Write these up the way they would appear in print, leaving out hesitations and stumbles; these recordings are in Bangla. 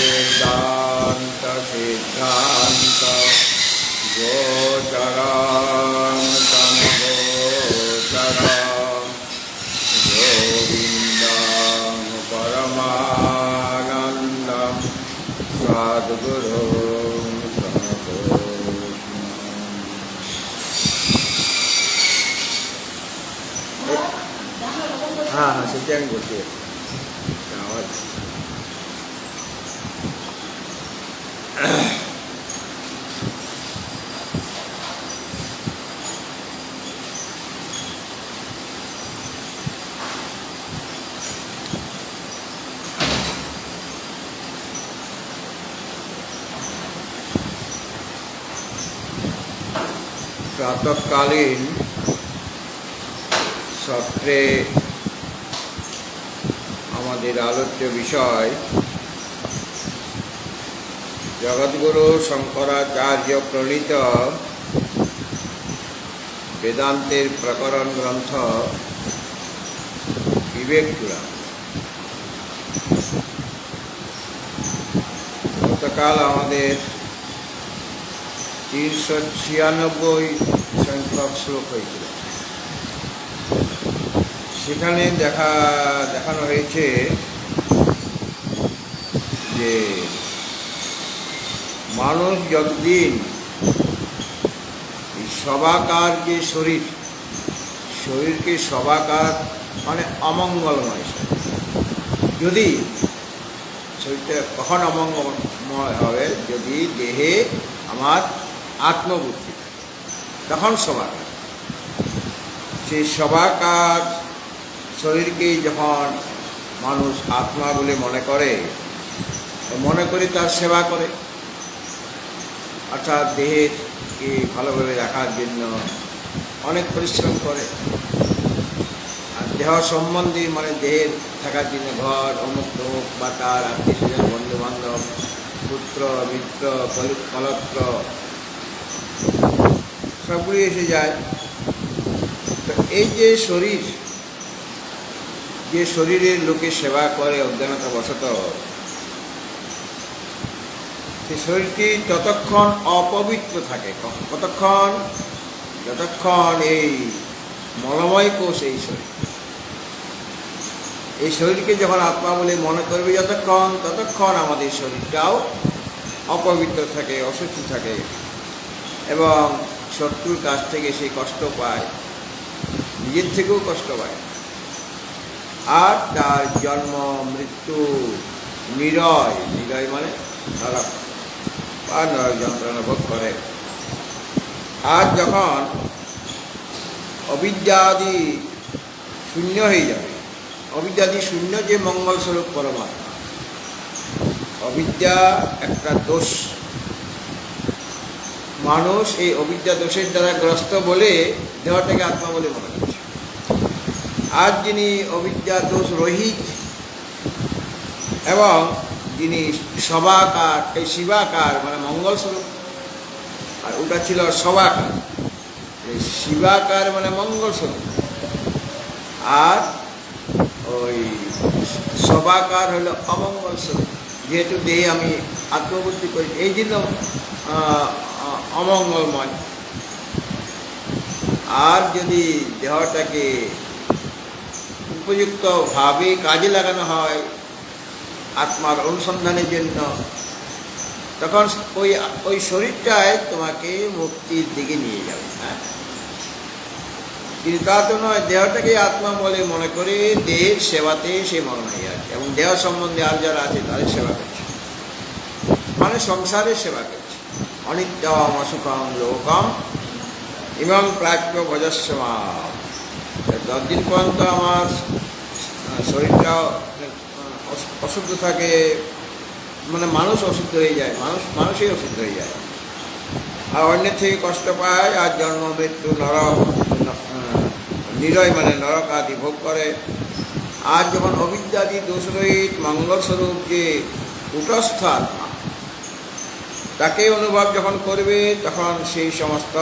सर्ववेदान्त सिद्धान्त गोचरं तमगोचरं गोविन्दं परमानन्दं सद्गुरुं हाँ हाँ सत्यांग बोलते प्रातःकालीन सत्रे আমাদের আলোচ্য বিষয় জগদ্গুরু শঙ্করাচার্য প্রণীত বেদান্তের প্রকরণ গ্রন্থ বিবেক চূড়ামণি। গতকাল আমাদের 396 সংখ্যক শ্লোক হয়েছিল। সেখানে দেখানো হয়েছে যে মানুষ যতদিন সবাকার যে শরীরকে সবাকার মানে অমঙ্গলময়, যদি শরীরটা কখন অমঙ্গলময় হবে, যদি দেহে আমার আত্মবুদ্ধি তখন সবাকার। সেই সবাকার শরীরকে যখন মানুষ আত্মা বলে মনে করে তার সেবা করে, অর্থাৎ দেহকে ভালোভাবে রাখার জন্য অনেক পরিশ্রম করে। আর দেহ সম্বন্ধে মানে দেহের থাকার জন্য ঘর অমুক তমুক বা তার আত্মীয় স্বজন বন্ধুবান্ধব পুত্র মিত্র কলত্র সবগুলি এসে যায়। তো এই যে শরীরের লোকে সেবা করে অজ্ঞানতা বশত, সে শরীরটি ততক্ষণ অপবিত্র থাকে কতক্ষণ, যতক্ষণ এই মলময় কোষ এই শরীরকে যখন আত্মা বলে মনে করবে ততক্ষণ আমাদের শরীরটাও অপবিত্র থাকে, অসুস্থ থাকে এবং শত্রুর কাছ থেকে সে কষ্ট পায়, নিজের থেকেও কষ্ট পায়। আর তার জন্ম মৃত্যু নিরয় মানে নরক বা নরক যন্ত্রণা ভোগ করে। আর যখন অবিদ্যাদি শূন্য হয়ে যাবে, অবিদ্যাদি শূন্য যে মঙ্গল স্বরূপ পরমাত্মা, অবিদ্যা একটা দোষ, মানুষ এই অবিদ্যা দোষের দ্বারা গ্রস্ত বলে দেহটাকে আত্মা বলে মনে করছে। আর যিনি অবিদ্যা দোষ রহিত এবং যিনি সবাকার, এই শিবাকার মানে মঙ্গল স্বরূপ, আর ওটা ছিল সবাকার, এই শিবাকার মানে মঙ্গল স্বরূপ, আর ওই সবাকার হলো অমঙ্গল স্বরূপ। যেহেতু দেহে আমি আত্মবুদ্ধি করি, এই জন্য অমঙ্গলময়। আর যদি দেহটাকে উপযুক্তভাবে কাজে লাগানো হয় আত্মার অনুসন্ধানের জন্য, তখন ওই শরীরটাই তোমাকে মুক্তির দিকে নিয়ে যাবে। হ্যাঁ, কিন্তু তা তো নয়, দেহটাকে আত্মা বলে মনে করে দেহের সেবাতে সে মগ্ন হয়ে আছে এবং দেহ সম্বন্ধে আর যারা আছে তাদের সেবা করছে, মানে সংসারের সেবা করছে। অনিত্যম অসুখম লোকম ইমাম প্রাপ্য ভজস্ব মাম। 10 দিন পর্যন্ত আমার শরীরটা অশুদ্ধ থাকে, মানে মানুষ অশুদ্ধ হয়ে যায়, মানুষই অশুদ্ধ হয়ে যায়, আর অন্যের থেকে কষ্ট পায়, আর জন্ম মৃত্যু নরক নিরয় মানে নরক আদি ভোগ করে। আর যখন অবিদ্যাদি দোষরহিত মঙ্গলস্বরূপ যে কূটস্থ আত্মা, তাকে অনুভব যখন করবে, তখন সেই সমস্ত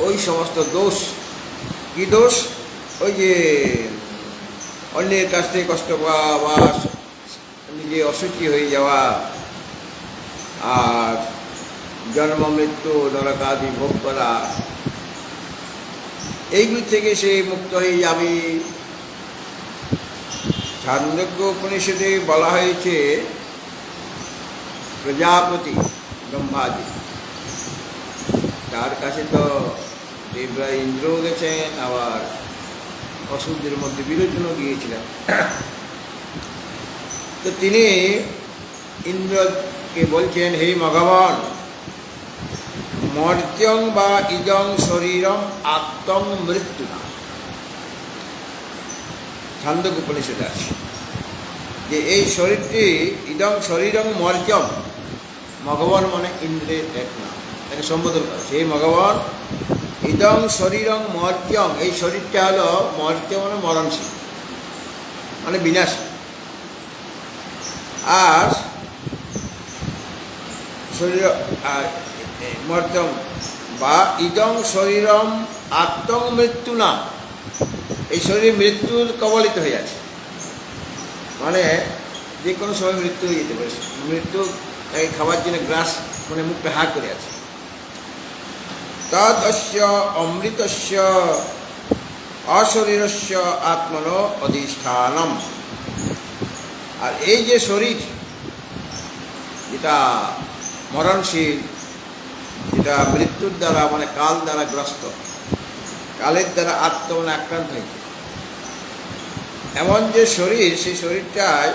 ওই সমস্ত দোষ, কি দোষ, ওই যে অন্যের কাছ থেকে কষ্ট পাওয়া বা নিজে অসুখী হয়ে যাওয়া আর জন্ম মৃত্যু নরকাদি ভোগ করা, এইগুলি থেকে সে মুক্ত হয়ে যাবে। ছান্দোগ্য উপনিষদে বলা হয়েছে প্রজাপতি ব্রহ্মাজি, তার কাছে তো দেবরা ইন্দ্রও গেছেন, আবার অসুরদের মধ্যে বিরোচনও গিয়েছিলেন। তো তিনি ইন্দ্রকে বলছেন, হে ভগবান, মর্ত্যং বা ইদং শরীরম আত্মং মৃত্যু না। ছান্দোগ্য উপনিষদে আছে যে এই শরীরটি ইদং শরীরং মর্ত্যং, ভগবান মানে ইন্দ্রের এক নাম, তাকে সম্বোধন করে। সেই ভগবান ইদং শরীরং মর্ত্যং, এই শরীরটা হলো মর্ত্য মানে মরণশীল, মানে বিনাশী। আর শরীর মর্ত্যং বা ইদং শরীরম আত্মং মৃত্যু না, এই শরীর মৃত্যুর কবলিত হয়ে আছে, মানে যে কোনো সময় মৃত্যু হয়ে যেতে পারে। মৃত্যু তাকে খাবার জন্য গ্রাস মানে মুখটা হা করে আছে। তদস্য অমৃতস্য অশরীরস্য আত্মন অধিষ্ঠানম। আর এই যে শরীর যেটা মরণশীল, যেটা মৃত্যুর দ্বারা মানে কাল দ্বারা গ্রস্ত, কালের দ্বারা মানে আক্রান্ত হয়েছে, এমন যে শরীর, সেই শরীরটায়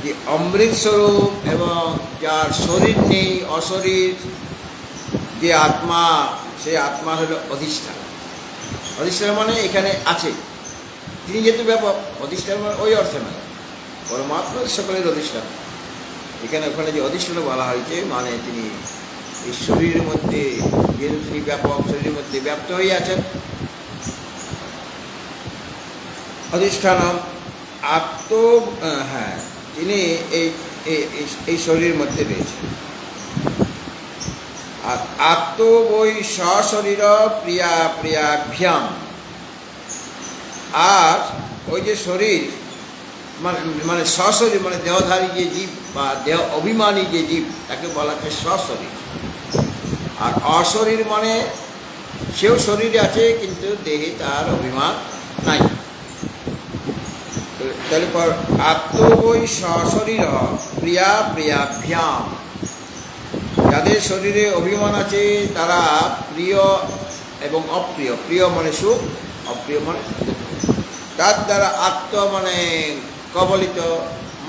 যে অমৃত স্বরূপ এবং যার শরীর নেই, অশরীর যে আত্মা, সেই আত্মা হলো অধিষ্ঠান। অধিষ্ঠান মানে এখানে আছে, তিনি যেহেতু ব্যাপক, অধিষ্ঠান মানে ওই অর্থে নয়, পরমাত্মা সকলের অধিষ্ঠান। এখানে ওখানে যে অধিষ্ঠান বলা হয়েছে মানে তিনি এই শরীরের মধ্যে, যেহেতু তিনি ব্যাপক, শরীরের মধ্যে ব্যাপ্ত হয়ে আছেন। অধিষ্ঠানম হ্যাঁ, তিনি এই শরীরের মধ্যে রয়েছেন। আর বই সশরীর প্রিয়া প্রিয়াভ্যাম, আর ওই যে শরীর মানে সশরীর মানে দেহধারী যে জীব বা দেহ অভিমানী যে জীব, তাকে বলা হচ্ছে সশরীর। আর অশরীর মানে সেও শরীরে আছে কিন্তু দেহে তার অভিমান নাই। তাহলে পর বই সশরীর প্রিয়া প্রিয়াভ্যাম, যাদের শরীরে অভিমান আছে তারা প্রিয় এবং অপ্রিয়, প্রিয় মানে সুখ, অপ্রিয় মানে দুঃখ, তার দ্বারা মানে কবলিত,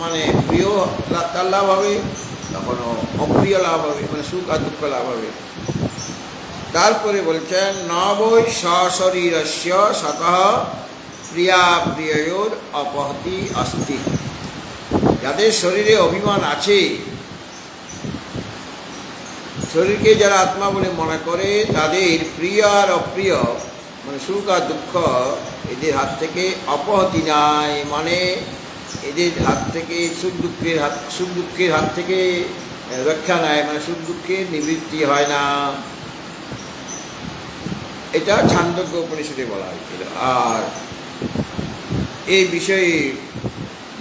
মানে প্রিয় তার লাভ হবে, তখনও অপ্রিয় লাভ হবে, মানে সুখ আর দুঃখ লাভ হবে। তারপরে বলছেন নবৈ সশরীরস্য সতঃ প্রিয়া প্রিয়য়োর অপহতি অস্তি। যাদের শরীরে অভিমান আছে, শরীরকে যারা আত্মা বলে মনে করে, তাদের প্রিয় আর অপ্রিয় মানে সুখ আর দুঃখ, এদের হাত থেকে অপহতি নাই, মানে এদের হাত থেকে সুখ দুঃখের হাত থেকে রক্ষা নেয়, মানে সুখ দুঃখের নিবৃত্তি হয় না। এটা ছান্দোগ্য উপনিষদে বলা হয়েছিল। আর এই বিষয়ে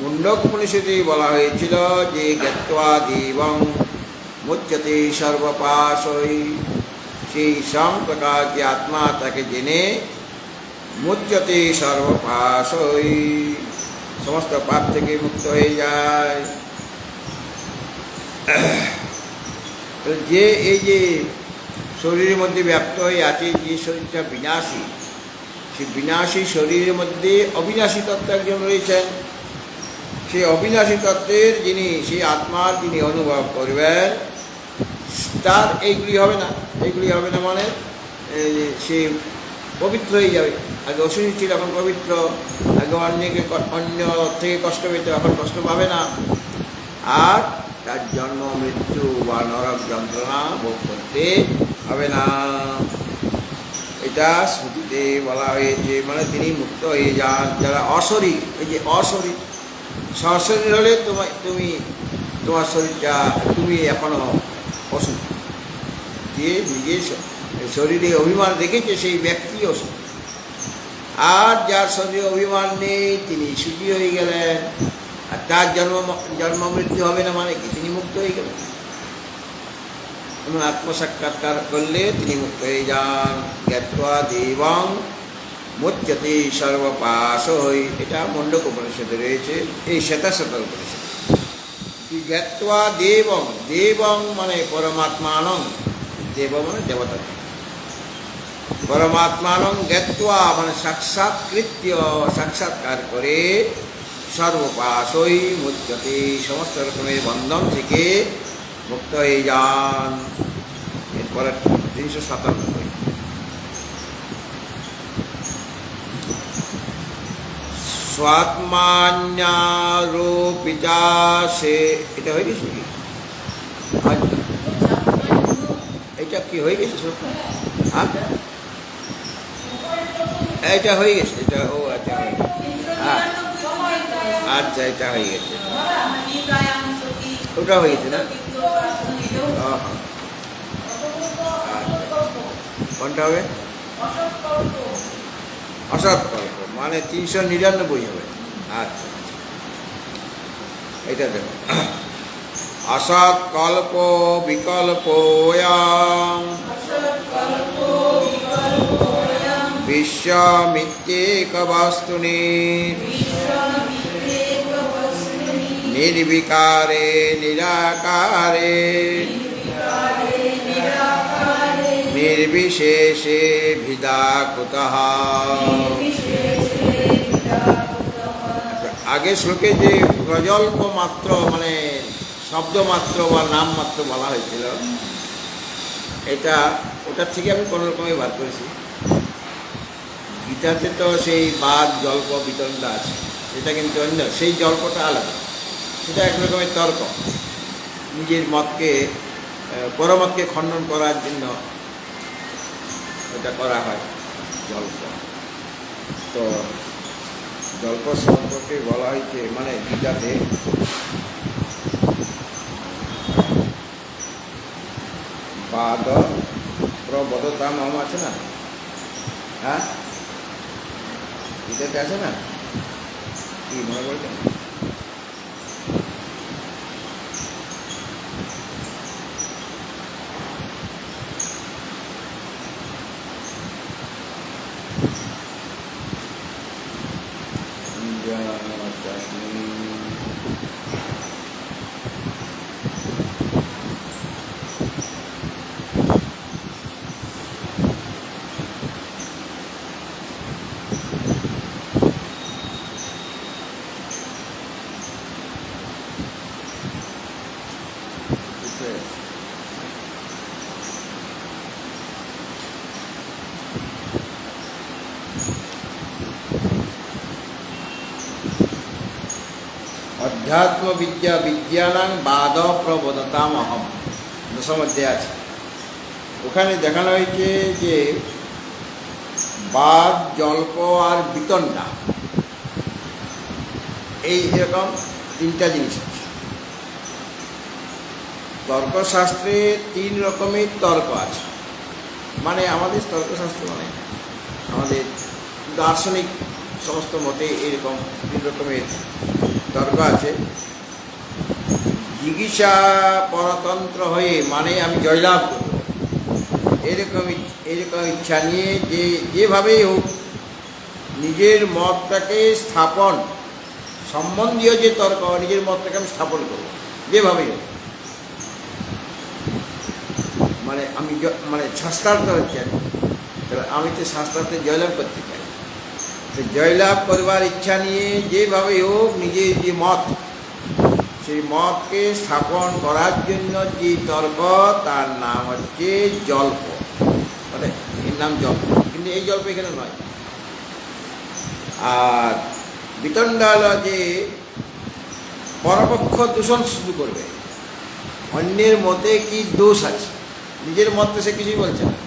মুন্ডক উপনিষদে বলা হয়েছিল যে জ্ঞাত্বা দেবং মুচ্যতে সর্বপাশই, সেই সম প্রকার যে আত্মা, তাকে জেনে মুচ্যতে সর্বপাশই, সমস্ত পাপ থেকে মুক্ত হয়ে যায়। যে এই যে শরীরের মধ্যে ব্যাপ্ত হয়ে আছে, যে শরীরটা বিনাশী, সেই বিনাশী শরীরের মধ্যে অবিনাশী তত্ত্ব একজন রয়েছেন। সেই অবিনাশী তত্ত্বের যিনি, সেই আত্মার যিনি অনুভব করবেন, তার এইগুলি হবে না। এইগুলি হবে না মানে সে পবিত্র হয়ে যাবে। আগে অসুখী ছিল, এখন পবিত্র। আগে অন্য থেকে কষ্ট পেত, এখন কষ্ট পাবে না। আর তার জন্ম মৃত্যু বা নরক যন্ত্রণা ভোগ করতে হবে না। এটা শ্রুতিতে বলা হয়েছে, মানে তিনি মুক্ত হয়ে যান। যারা অশরীর, এই যে অশরীর, সশরীর হলে তোমার শরীরটা, তুমি এখনো অসুখ, যে নিজের শরীরে অভিমান রেখেছে সেই ব্যক্তি অসুখ। আর যার শরীরে অভিমান নেই তিনি সুখী হয়ে গেলেন। আর তার জন্ম মৃত্যু হবে না মানে কি, তিনি মুক্ত হয়ে গেলেন। আত্মসাক্ষাৎকার করলে তিনি মুক্ত হয়ে যান। জ্ঞাত্বা দেবং মুচ্যতে সর্বপাশ হই, এটা মণ্ডক উপনিষদে রয়েছে, এই শ্বেতাশ্বতর উপনিষদ। জ্ঞাত্বা দেবং, দেবং মানে পরমাত্মানং, দেব মানে দেবতা, পরমাত্মানং জ্ঞাত্বা মানে সাক্ষাৎকৃত্য, সাক্ষাৎকার করে, সর্বপাশই মুচ্যতে সমস্ত রকমের বন্ধন থেকে মুক্ত হয়ে যান। এরপরে 397 স্বাত্মান্যারোপিতা সে, এটা হয়ে গেছে কি, এটা কি হয়ে গেছে? হ্যাঁ এটা হয়ে গেছে, এটা ও আচ্ছা হয়ে গেছে, হ্যাঁ আচ্ছা এটা হয়ে গেছে, ওটা হয়ে গেছে না? কোনটা হবে? অসৎকল্প মানে 399 হবে। আচ্ছা এটা দেখো, অসৎকল্প বিকল্পোয়াং বিশ্বমিত্যেক বস্তুনি নির্বিকারে নিরাকারে নির্বিশেষে ভিদা কুতঃ। আগের শ্লোকে যে প্রজল্প মাত্র মানে শব্দ মাত্র বা নাম মাত্র বলা হয়েছিল, এটা ওটার থেকে আমি কোনো রকমই বার করেছি। গীতাতে তো সেই বাদ জল্প বিতরণটা আছে, সেটা কিন্তু অন্য, সেই জল্পটা আলাদা, সেটা এক রকমের তর্ক, নিজের মতকে পরমতকে খণ্ডন করার জন্য এটা করা হয় জল্প। তো জল্প সম্পর্কে বলা হয়েছে মানে গীতাতে বাদ প্রবদতা মম আছে না, হ্যাঁ গীতাতে আছে না, কি মনে করছেন? অধ্যাত্ম বিদ্যা বিজ্ঞানাং বাদ প্রবদতাম অহম, 10 অধ্যায় আছে। ওখানে দেখানো হয়েছে যে বাদ জল্প আর বিতণ্ডা, এই এরকম 3টা জিনিস আছে। তর্কশাস্ত্রে 3 রকমের তর্ক আছে, মানে আমাদের তর্কশাস্ত্র মানে আমাদের দার্শনিক সমস্ত মতে এরকম 3 রকমের তর্ক আছে। জিজ্ঞাসা পরতন্ত্র হয়ে মানে আমি জয়লাভ করব, এরকম ইচ্ছা নিয়ে যেভাবেই হোক নিজের মতটাকে স্থাপন সম্বন্ধীয় যে তর্ক, নিজের মতটাকে আমি স্থাপন করব যেভাবেই হোক, মানে আমি মানে শাস্ত্রার্থ হচ্ছে, আমি তো শাস্ত্রার্থে জয়লাভ করতে চাই। তো জয়লাভ করবার ইচ্ছা নিয়ে যেভাবেই হোক নিজের যে মত, সেই মতকে স্থাপন করার জন্য যে তর্ক, তার নাম হচ্ছে জল্প, মানে এর নাম জল্প, কিন্তু এই জল্প এখানে নয়। আর বিতণ্ডা হল যে পরপক্ষ দূষণ শুরু করবে, অন্যের মতে কি দোষ আছে, নিজের মতে সে কিছুই বলছে না,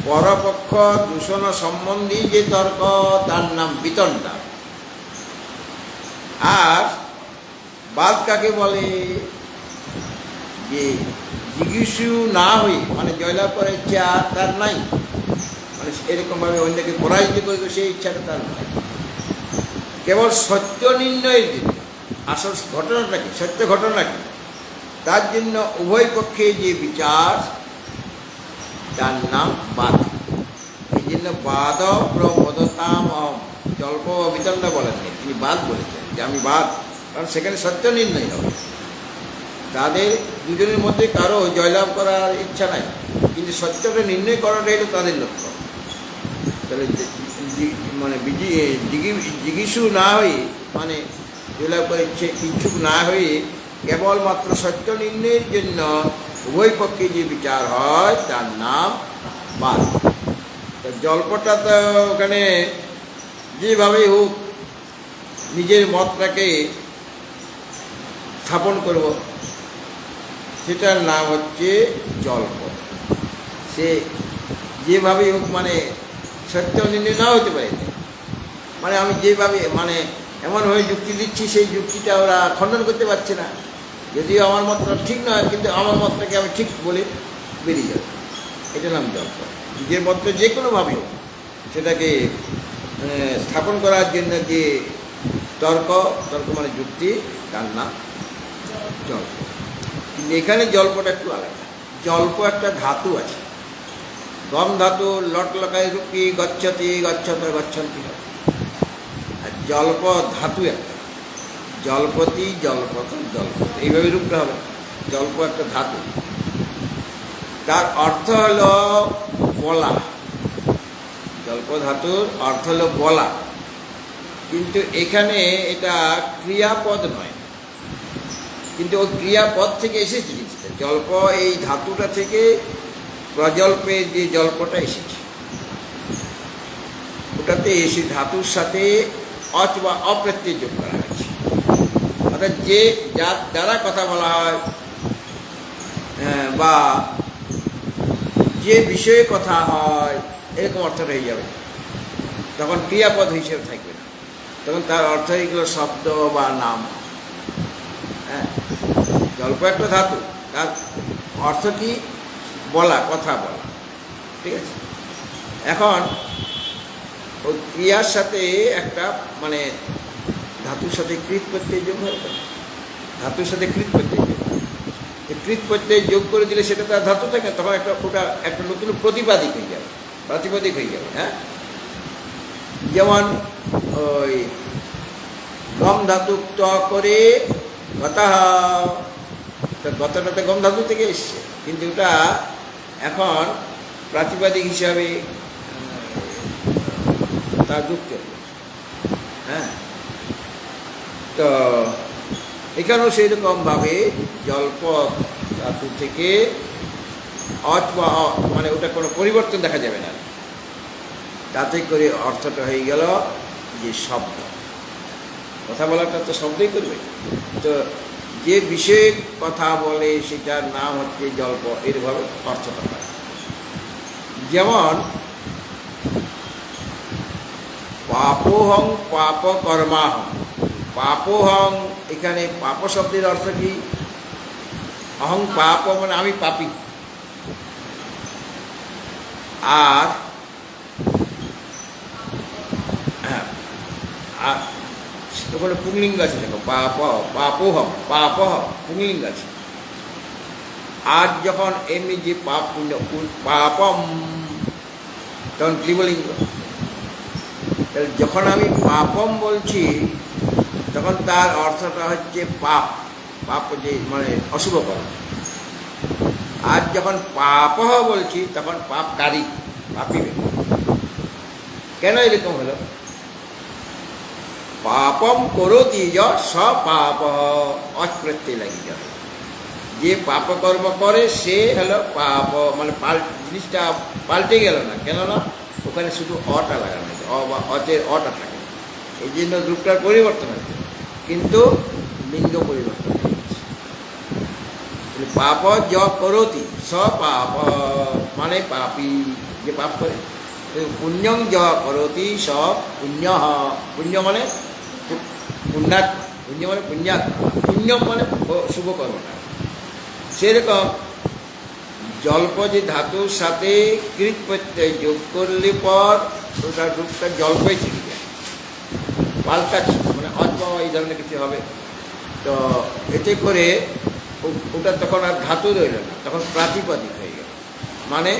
পরপক্ষ দূষণ সম্বন্ধী যে তর্ক, তার নাম বিতণ্ডা। আর বাদ কাকে বলে, যে জিজ্ঞাসু না হই মানে জয়লাভ করার ইচ্ছা তার নাই, মানে এরকমভাবে অন্যকে পরাজিত করবে সেই ইচ্ছাটা তার নয়, কেবল সত্য নির্ণয়ের জন্য। আসল ঘটনাটা কি, সত্য ঘটনা কি, তার জন্য উভয় পক্ষে যে বিচার, তার নাম বাদ। এই জন্য বাদ প্রবদতাম জল্প বিতণ্ড বলেননি, তিনি বাদ বলেছেন যে আমি বাদ, কারণ সেখানে সত্য নির্ণয় হবে। তাদের দুজনের মধ্যে কারো জয়লাভ করার ইচ্ছা নাই, কিন্তু সত্যটা নির্ণয় করাটাই হলো তাদের লক্ষ্য। তাহলে মানে জিজ্ঞাসু না হয়ে, মানে জয়লাভ করার ইচ্ছুক না হয়ে কেবলমাত্র সত্য নির্ণয়ের জন্য উভয় পক্ষে যে বিচার হয় তার নাম বাদ। তো জল্পটা তো ওখানে যেভাবেই হোক নিজের মতটাকে স্থাপন করব, সেটার নাম হচ্ছে জল্প। সে যেভাবেই হোক, মানে সত্য নির্ণয় না হতে পারে, মানে আমি যেভাবে মানে এমনভাবে যুক্তি দিচ্ছি, সেই যুক্তিটা ওরা খণ্ডন করতে পারছে না, যদিও আমার মতটা ঠিক নয়, কিন্তু আমার মতটাকে আমি ঠিক বলে বেরিয়ে যাব, এটার নাম জল্প। নিজের মতটা যে কোনোভাবে হোক সেটাকে স্থাপন করার জন্য যে তর্ক মানে যুক্তি, তার নাম জল্প। কিন্তু এখানে জল্পটা একটু আলাদা। জল্প একটা ধাতু আছে, গম ধাতু, লট লকায় রূপী গচ্ছতি গচ্ছত গচ্ছন্তি। আর জল্প ধাতু একটা, জল্পতি জল্পত জল্পত, এইভাবে রূপটা হবে। জল্প একটা ধাতু, তার অর্থ হলো বলা। জল্প ধাতুর অর্থ হলো বলা, কিন্তু এখানে এটা ক্রিয়াপদ নয়, কিন্তু ওই ক্রিয়াপদ থেকে এসেছে জিনিসটা। জল্প এই ধাতুটা থেকে প্রজল্পের যে জল্পটা এসেছে, ওটাতে এসে ধাতুর সাথে অচ বা অপ্রত্যয় যোগ করা হয়েছে। অর্থাৎ যে যার দ্বারা কথা বলা হয় বা যে বিষয়ে কথা হয়, এরকম অর্থটা হয়ে যাবে, তখন ক্রিয়াপদ হিসেবে থাকবে না, তখন তার অর্থ এগুলো শব্দ বা নাম। হ্যাঁ, জল্প একটা ধাতু, তার অর্থ কি, বলা, কথা বলা, ঠিক আছে। এখন ওই ক্রিয়ার সাথে একটা মানে ধাতুর সাথে কৃত প্রত্যয় যোগ হয়, ধাতুর সাথে কৃত প্রত্যয় যোগ, কৃত প্রত্যয় যোগ করে দিলে সেটা তার ধাতু থাকে, তখন একটা ওটা একটা নতুন প্রতিপাদিক হয়ে যাবে, প্রাতিপদিক হয়ে যাবে। হ্যাঁ, যেমন ওই গম ধাতু ত করে গতা, গতাটাতে গম ধাতু থেকে এসছে, কিন্তু ওটা এখন প্রাতিপাদিক হিসাবে তা যোগ করবে। হ্যাঁ, তো এখানেও সেই রকমভাবে জল্প ধাতু থেকে অচ বা মানে ওটা কোনো পরিবর্তন দেখা যাবে না, তাতে করে অর্থটা হয়ে গেল যে শব্দ। কথা বলাটা তো শব্দই করবে, তো যে বিষয়ে কথা বলে সেটার নাম হচ্ছে জল্প, এরভাবে অর্থটা হয়। যেমন পাপোহং পাপ কর্মাহং, পাপোহং, এখানে পাপ শব্দের অর্থ কি, অহং পাপ মানে আমি পাপী, আর হ্যাঁ, আর ওখানে পুংলিঙ্গ আছে, দেখো পাপ, পাপোহ, পাপ পুংলিঙ্গ আছে। আর যখন এমনি যে পাপ পাপম, তখন ক্লিবলিঙ্গ। তাহলে যখন আমি পাপম বলছি, তখন তার অর্থটা হচ্ছে পাপ, পাপ যে মানে অশুভ কর্ম। আর যখন পাপ বলছি, তখন পাপকারী, পাপী। কেন এরকম হলো? পাপম করোতি সপাপ, অপ্রত্যয় লাগি যাবে। যে পাপকর্ম করে সে হলো পাপ, মানে জিনিসটা পাল্টে গেল না, কেন না ওখানে শুধু অটা লাগানো হয়েছে, অ বা অচের অটা থাকে, এই জন্য রূপটার পরিবর্তন হচ্ছে, কিন্তু লিঙ্গ পরিবর্তন হয়েছে। পাপ য করোতি সপাপ মানে পাপী, যে পাপ করে। পুণ্যং য করোতি স পুণ্য, পুণ্য মানে পুণ্যাত্মা, পুণ্য মানে পুণ্যাত্মা, পুণ্য মানে শুভ কর্মটা। সেরকম জল্প যে ধাতুর সাথে কৃত প্রত্যয় যোগ করলে পর ওটা রূপটা জল্পই থেকে যায়, পাল্টাচ্ছে, মানে অথবা এই ধরনের কিছু হবে। তো এতে করে ওটা তখন আর ধাতু রইল না, তখন প্রাতিপদিক হয়ে গেল। মানে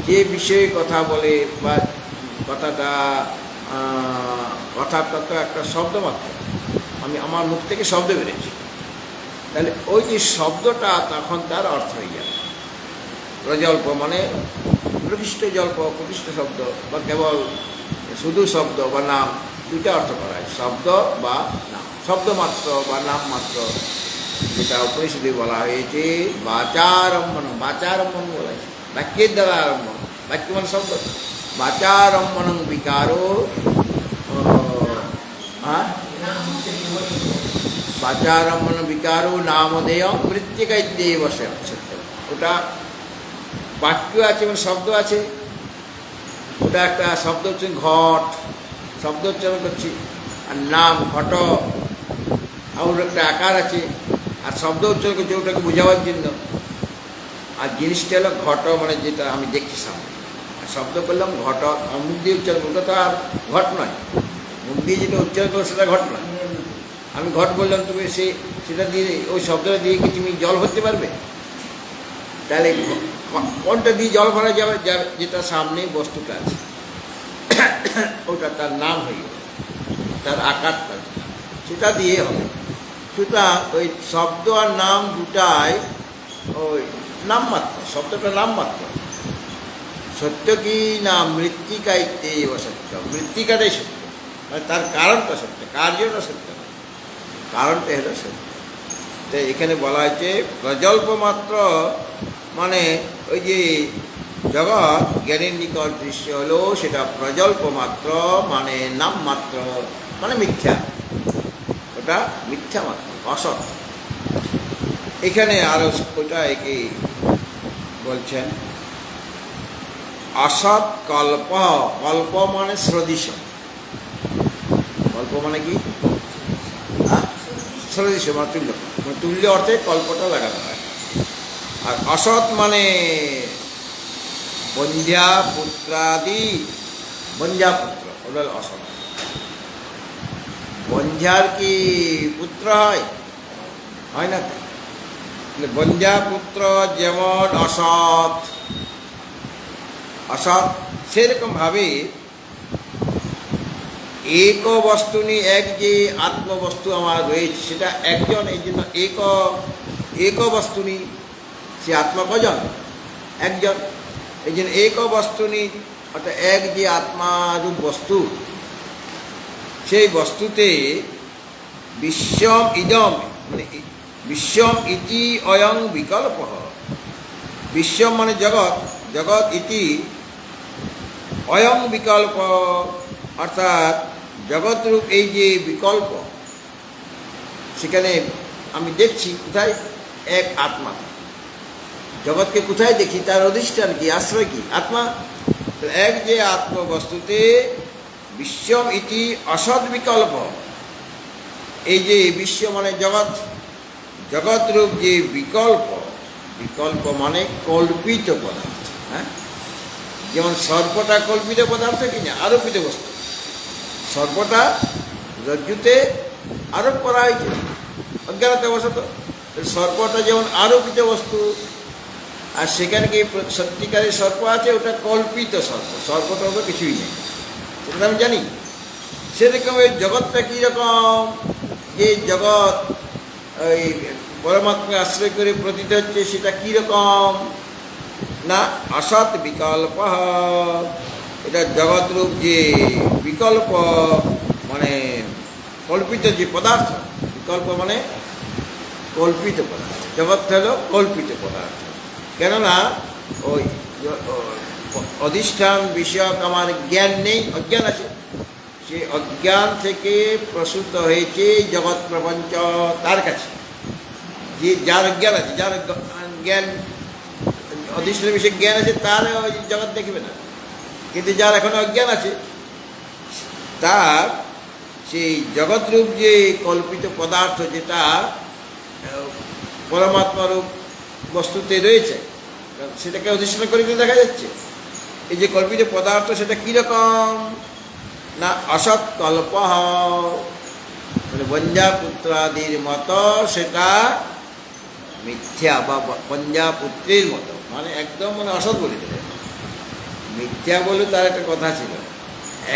যে বিষয়ে কথা বলে বা কথাটা তো একটা শব্দ মাত্র, আমার মুখ থেকে শব্দ বেড়েছে, তাহলে ওই যে শব্দটা তখন তার অর্থ হয়ে যাবে। প্রজল্প মানে প্রকৃষ্ট জল্প, প্রকৃষ্ট শব্দ, বা কেবল শুধু শব্দ বা নাম, দুইটা অর্থ করা হয়, শব্দ বা নাম। শব্দ মাত্র বা নাম মাত্র, যেটা উপনিষদে বলা হয়েছে বাচারম্ভন, বাচারম্ভন বলা হয়েছে, বাক্যের দ্বারা আরম্ভন, বাক্য মানে শব্দ, বাচারম্ভন বিকারো, বাচারম্ভন বিকারো নামধেয় মৃত্তিকা ইত্যেব সত্য। ওটা বাক্য আছে মানে শব্দ আছে, ওটা একটা শব্দ হচ্ছে ঘট, শব্দ উচ্চারণ করছি, আর নাম ঘট, আর ওর একটা আকার আছে, আর শব্দ উচ্চারণ করছি ওটাকে বোঝাবার জন্য। আর জিনিসটা হলো ঘট, মানে যেটা আমি দেখছি সামনে, আর শব্দ করলাম ঘট, মুখ দিয়ে উচ্চারণ, ওটা তো আর ঘট নয়, মুখ দিয়ে যেটা উচ্চারণ করো সেটা ঘট নয়। আমি ঘট বললাম, তুমি সেটা দিয়ে ওই শব্দটা দিয়ে কি তুমি জল ভরতে পারবে? তাহলে কোনটা দিয়ে জল ভরা যাবে? যেটা সামনে বস্তুটা আছে ওটা তার নাম হয়ে গেল, তার আকারটা সেটা দিয়ে হবে। সুতরাং ওই শব্দ আর নাম দুটাই ওই নামমাত্র, শব্দটা নামমাত্র। সত্য কি না মৃত্তিকাইতে সত্য, মৃত্তিকাটাই সত্য, মানে তার কারণটা সত্য, কার্যটা সত্য না, কারণটা হলো সত্য। তো এখানে বলা হয়েছে প্রজল্প মাত্র, মানে ওই যে জগৎ জ্ঞানের নিকট দৃশ্য হলো সেটা প্রজল্প মাত্র, মানে নাম মাত্র, মানে মিথ্যা, ওটা মিথ্যা মাত্র, অসৎ। এখানে আরো ওটা একে বলছেন অসৎ কল্প, কল্প মানে সদৃশ, কল্প মানে কি? সদৃশ মানে তুল্য, তুল্য অর্থে কল্পটা লাগানো হয়। আর অসৎ মানে বন্ধ্যা পুত্রাদি, বন্ধ্যা পুত্র, ওটা অসৎ। বন্ধ্যার কি পুত্র হয় না তো? বন্ধ্যা পুত্র যেমন অসৎ, অসৎ সেরকম ভাবে এক বস্তুনি, এক যে আত্মবস্তু আমার রয়েছে সেটা একজন, এই জন্য এক বস্তুনি, সে আত্মা কজন? একজন, এই জন্য এক বস্তুনি, অর্থাৎ এক যে আত্মারূপ বস্তু, সেই বস্তুতে বিশ্বম ইদম, মানে বিশ্বম ইতি অয়ং বিকল্প, বিশ্বম মানে জগৎ, জগৎ ইতি অয়ং বিকল্প, অর্থাৎ জগৎরূপ এই যে বিকল্প, সেখানে আমি দেখছি কোথায়? এক আত্মা। জগৎকে কোথায় দেখি? তার অধিষ্ঠান কি, আশ্রয় কি? আত্মা। এক যে আত্মবস্তুতে বিশ্বম ইতি অসৎ বিকল্প, এই যে বিশ্ব মানে জগৎ, জগৎরূপ যে বিকল্প, বিকল্প মানে কল্পিত পদার্থ। হ্যাঁ, যেমন সর্পটা কল্পিত পদার্থ কিনা, আরোপিত বস্তু। সর্পটা রজ্জুতে আরোপ করা হয়েছে অজ্ঞানতাবশত, সর্পটা যেমন আরোপিত বস্তু, আর সেখানে কি সত্যিকারের সর্প আছে? ওটা কল্পিত সর্প, সর্পটা ওটা কিছুই নেই, সেটা আমি জানি। সেরকম এই জগৎটা কীরকম? যে জগৎ ওই পরমাত্মাকে আশ্রয় করে প্রতীত হচ্ছে, সেটা কীরকম না অসৎ বিকল্প, এটা জগৎরূপ যে বিকল্প, মানে কল্পিত যে পদার্থ, বিকল্প মানে কল্পিত পদার্থ, জগৎ হল কল্পিত পদার্থ। কেননা ওই অধিষ্ঠান বিষয়ক আমার জ্ঞান নেই, অজ্ঞান আছে, সেই অজ্ঞান থেকে প্রসূত হয়েছে জগৎ প্রপঞ্চ তার কাছে। যে যার অজ্ঞান আছে, যার জ্ঞান অধিষ্ঠান বিষয়ে জ্ঞান আছে, তার ওই জগৎ দেখবে না। কিন্তু যার এখন অজ্ঞান আছে, তার সেই জগৎরূপ যে কল্পিত পদার্থ, যেটা পরমাত্মারূপ বস্তুতে রয়েছে, সেটাকে অধিষ্ঠিত করে কিন্তু দেখা যাচ্ছে। এই যে কল্পিত পদার্থ সেটা কীরকম না অসৎ কল্প, মানে বঞ্জাপুত্রাদির মতো সেটা মিথ্যা বা বঞ্জাপুত্রের মতো, মানে একদম মানে অসৎ বলে দিলে, মিথ্যা বলে তার একটা কথা ছিল,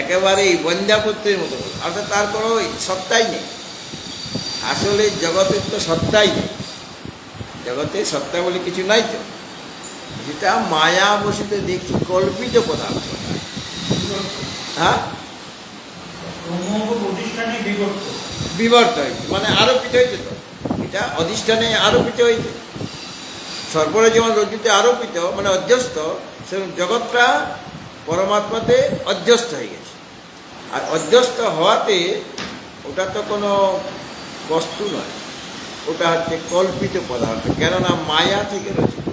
একেবারেই বঞ্জাপুত্রের মতো বলে, অর্থাৎ তার কোনো সত্তাই নেই। আসলে জগতের তো সত্তাই নেই, জগতে সত্তা বলে কিছু নাই তো, যেটা মায়া বসিতে দেখি কল্পিত পদার্থ। হ্যাঁ, বিবর্ত হয়েছে মানে আরোপিত হয়েছে, তো এটা অধিষ্ঠানে আরোপিত হয়েছে। সর্বরে যেমন রজ্জুতে আরোপিত মানে অধ্যস্ত, সেরকম জগৎটা পরমাত্মাতে অধ্যস্ত হয়ে গেছে। আর অধ্যস্ত হওয়াতে ওটা তো কোনো বস্তু নয়, ওটা হচ্ছে কল্পিত পদার্থ, কেননা মায়া থেকে রচিত,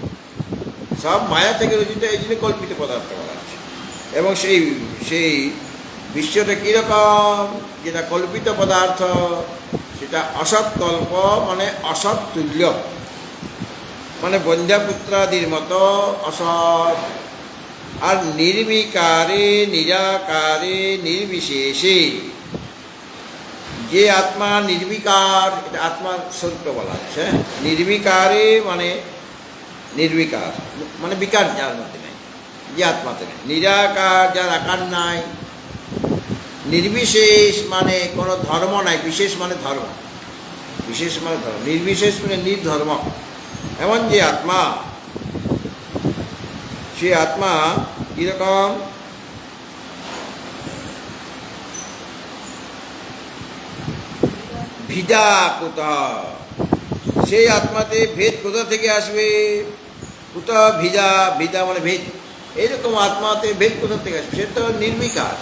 সব মায়া থেকে রচিত, এই জন্য কল্পিত পদার্থ বলা হচ্ছে। এবং সেই বিশ্বটা কীরকম, যেটা কল্পিত পদার্থ সেটা অসৎ কল্প মানে অসৎ তুল্য, মানে বন্ধ্যাপুত্রাদির মতো অসৎ। আর নির্বিকারে নিরাকারে নির্বিশেষে, যে আত্মা নির্বিকার, এটা আত্মার স্বরূপ বলা হচ্ছে। নির্বিকারে মানে নির্বিকার মানে বিকার যার মধ্যে নেই, যে আত্মাতে নেই। নিরাকার, যার আকার নাই। নির্বিশেষ মানে কোনো ধর্ম নাই, বিশেষ মানে ধর্ম, বিশেষ মানে ধর্ম, নির্বিশেষ মানে নির্ধর্ম। এমন যে আত্মা, সে আত্মা কীরকম, ভিদা কোথা, সেই আত্মাতে ভেদ কোথা থেকে আসবে, কোথা ভিদা, ভিদা মানে ভেদ, এইরকম আত্মাতে ভেদ কোথা থেকে আসবে, সে তো নির্বিকার,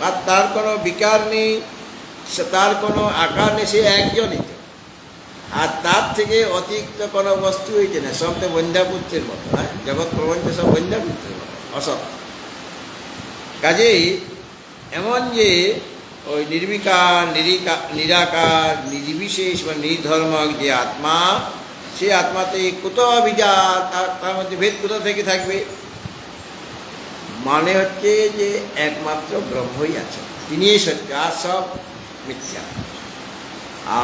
আর তার কোনো বিকার নেই, তার কোনো আকার নেই, সে একজনই তো। আর তার থেকে অতিরিক্ত কোনো বস্তু হয়েছে না, সব তো বন্ধ্যাপুত্রের মতো। হ্যাঁ, জগৎ প্রপঞ্চ সব বন্ধ্যাপুত্রের মতো, অসৎ। কাজেই এমন যে ওই নির্বিকার নিরাকার নির্বিশেষ বা নির্ধর্মক যে আত্মা, সে আত্মাতে কোথাও বিজা, তার মধ্যে ভেদ কোথা থেকে থাকবে, মানে হচ্ছে যে একমাত্র ব্রহ্মই আছে, তিনি সত্য, আর সব মিথ্যা।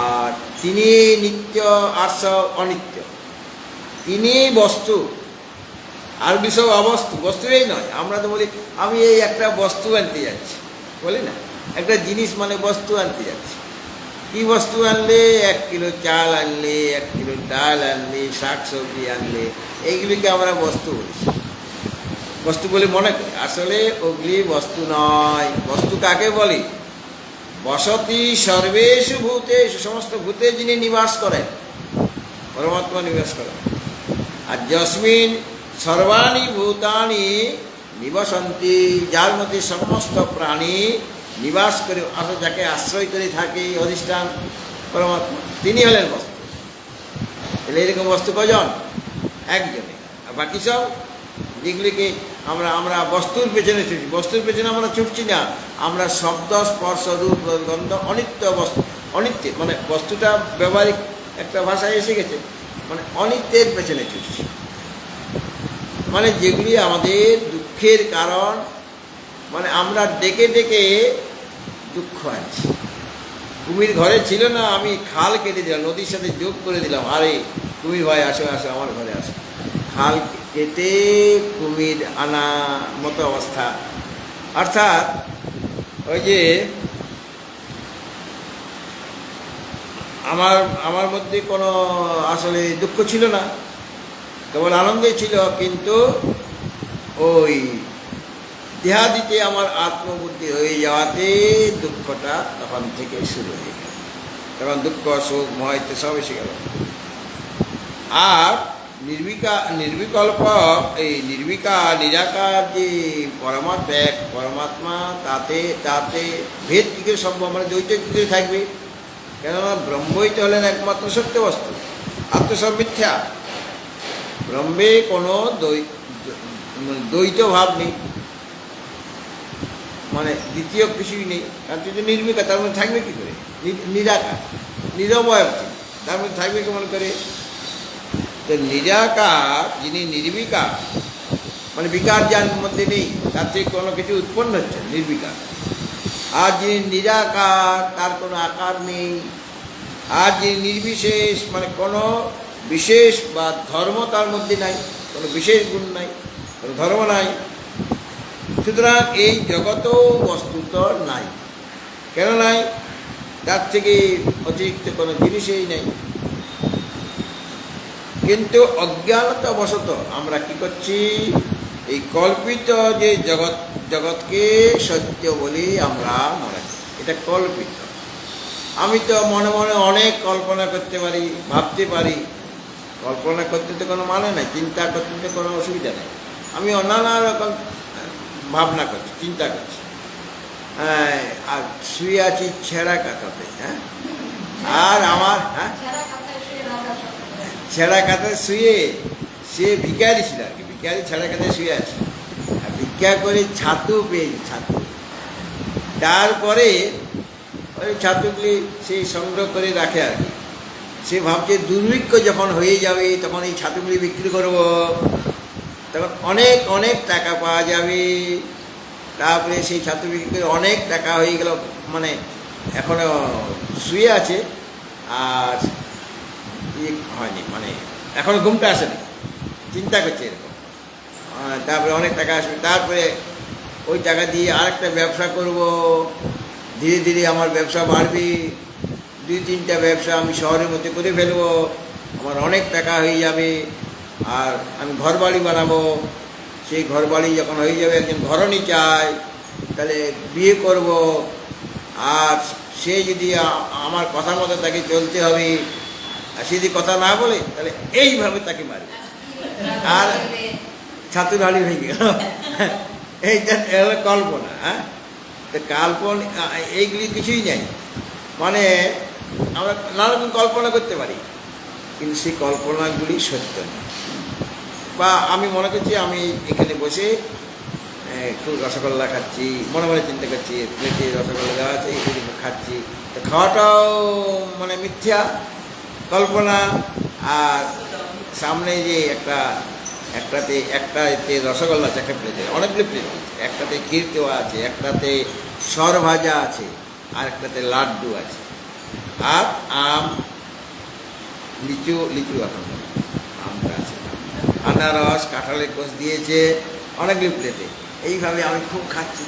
আর তিনি নিত্য, আর সব অনিত্য। তিনি বস্তু, আর সব অবস্তু, বস্তুই নয়। আমরা তো বলি আমি এই একটা বস্তু আনতে যাচ্ছি, বলি না, একটা জিনিস মানে বস্তু আনতে যাচ্ছি। কী বস্তু আনলে, 1 কিলো চাল আনলে, 1 কিলো ডাল আনলে, শাক সবজি আনলে, এইগুলিকে আমরা বস্তু বলছি, বস্তু বলে মনে করি। আসলে ওগুলি বস্তু নয়। বস্তু কাকে বলি, বসতি সর্বেষু ভূতেষু, সমস্ত ভূতে যিনি নিবাস করেন, পরমাত্মা নিবাস করেন। আর যস্মিন সর্বাণি ভূতানি নিবসন্তি, যার মধ্যে সমস্ত প্রাণী নিবাস করে, আসলে যাকে আশ্রয় করে থাকে, অধিষ্ঠান পরমাত্মা, তিনি হলেন বস্তু। তাহলে এরকম বস্তু কজন, একজনে। আর বাকি সব যেগুলিকে আমরা বস্তুর পেছনে ছুটছি, বস্তুর পেছনে আমরা ছুটছি না, আমরা শব্দ স্পর্শ রূপ গন্ধ অনিত্য বস্তু, অনিত্য মানে বস্তুটা ব্যবহারিক একটা ভাষায় এসে গেছে, মানে অনিত্যের পেছনে ছুটছি, মানে যেগুলি আমাদের দুঃখের কারণ, মানে আমরা ডেকে ডেকে দুঃখ আনছি। কুমির ঘরে ছিল না, আমি খাল কেটে দিলাম, নদীর সাথে যোগ করে দিলাম, আরে কুমির ভাই আসো আসো আমার ঘরে আসো, খাল কেটে কুমির আনা মতো অবস্থা। অর্থাৎ ওই যে আমার মধ্যে কোনো আসলে দুঃখ ছিল না, কেবল আনন্দই ছিল, কিন্তু ওই দেহাদিতে আমার আত্মবুদ্ধি হয়ে যাওয়াতে দুঃখটা তখন থেকে শুরু হয়ে গেল, তখন দুঃখ সুখ মহাইতে সব এসে গেল। আর নির্বিকল্প এই নিরাকার যে পরমাত্মা, তাতে ভেদ কী করে সম্ভব, মানে দ্বৈত কী করে থাকবে, কেননা ব্রহ্মই তো হলেন একমাত্র সত্য বস্তু, আর তো সব মিথ্যা। ব্রহ্মে কোনো দ্বৈত ভাব নেই, মানে দ্বিতীয় কিছুই নেই, কারণ যদি নির্বিকার, তার মধ্যে থাকবে কী করে, নিরাকার নিরবয়ব, তার মধ্যে থাকবে কেমন করে। তো নিরাকার যিনি নির্বিকার, মানে বিকার যার মধ্যে নেই, তার থেকে কোনো কিছু উৎপন্ন হচ্ছে নির্বিকার। আর যিনি নিরাকার, তার কোনো আকার নেই। আর যিনি নির্বিশেষ, মানে কোনো বিশেষ বা ধর্ম তার মধ্যে নাই, কোনো বিশেষ গুণ নাই, কোনো ধর্ম নাই। সুতরাং এই জগতেও বস্তুত নাই। কেন নাই? তার থেকে অতিরিক্ত কোনো জিনিসই নেই। কিন্তু অজ্ঞানতাবশত আমরা কি করছি, এই কল্পিত যে জগৎকে সত্য বলি আমরা মনে করি। এটা কল্পিত। আমি তো মনে মনে অনেক কল্পনা করতে পারি, ভাবতে পারি। কল্পনা করতে তো কোনো মানে নাই, চিন্তা করতে তো কোনো অসুবিধা নেই। আমি নানা রকম ভাবনা করছি, চিন্তা করছি। হ্যাঁ, আর শুয়ে আছি ছেঁড়া কাঁথাতে। হ্যাঁ, আর আমার ছেঁড়া কাঁথায় শুয়ে, সে ভিখারি ছিল আর কি, ভিখারি ছেঁড়া কাঁথায় শুয়ে আছে। আর ভিক্ষা করে ছাতু পেয়েছি, ছাতু। তারপরে ওই ছাতুগুলি সেই সংগ্রহ করে রাখে আর কি। সে ভাবছে দুর্ভিক্ষ যখন হয়ে যাবে তখন এই ছাতুগুলি বিক্রি করব, তখন অনেক অনেক টাকা পাওয়া যাবে। তারপরে সেই ছাতু বিক্রি করে অনেক টাকা হয়ে গেল, মানে এখনও শুয়ে আছে আর ইয়ে হয়নি, মানে এখনও ঘুমটা আসেনি, চিন্তা করছে এরকম। তারপরে অনেক টাকা আসবে, তারপরে ওই টাকা দিয়ে আরেকটা ব্যবসা করব। ধীরে ধীরে আমার ব্যবসা বাড়বে, 2-3টা ব্যবসা আমি শহরের মধ্যে করে ফেলবো, আমার অনেক টাকা হয়ে যাবে। আর আমি ঘর বাড়ি বানাবো। সেই ঘর বাড়ি যখন হয়ে যাবে, একজন ঘরণী চাই, তাহলে বিয়ে করব। আর সে যদি আমার কথা মতো তাকে চলতে হবে, আর সে যদি কথা না বলে তাহলে এইভাবে তাকে মারবে। আর ছাতুর হাড়ি ভেঙে গেল। এইটা হলো কল্পনা। হ্যাঁ, তো কাল্পনিক এইগুলি কিছুই নেই। মানে আমরা নানা রকম কল্পনা করতে পারি, কিন্তু সেই কল্পনাগুলি সত্য নয়। বা আমি মনে করছি আমি এখানে বসে একটু রসগোল্লা খাচ্ছি, মনে মনে চিন্তা করছি প্লেটে রসগোল্লা দেওয়া আছে, এগুলি খাচ্ছি। তো খাওয়াটাও মানে মিথ্যা কল্পনা। আর সামনে যে একটাতে রসগোল্লা আছে, একটা প্লেটে অনেকগুলো প্লেট, একটাতে ক্ষীর দেওয়া আছে, একটাতে সর ভাজা আছে, আর একটাতে লাড্ডু আছে, আর আম, লিচু এখন আমটা আছে, আনারস, কাঁঠালের কোষ দিয়েছে অনেকগুলো প্লেটে। এইভাবে আমি খুব খাচ্ছি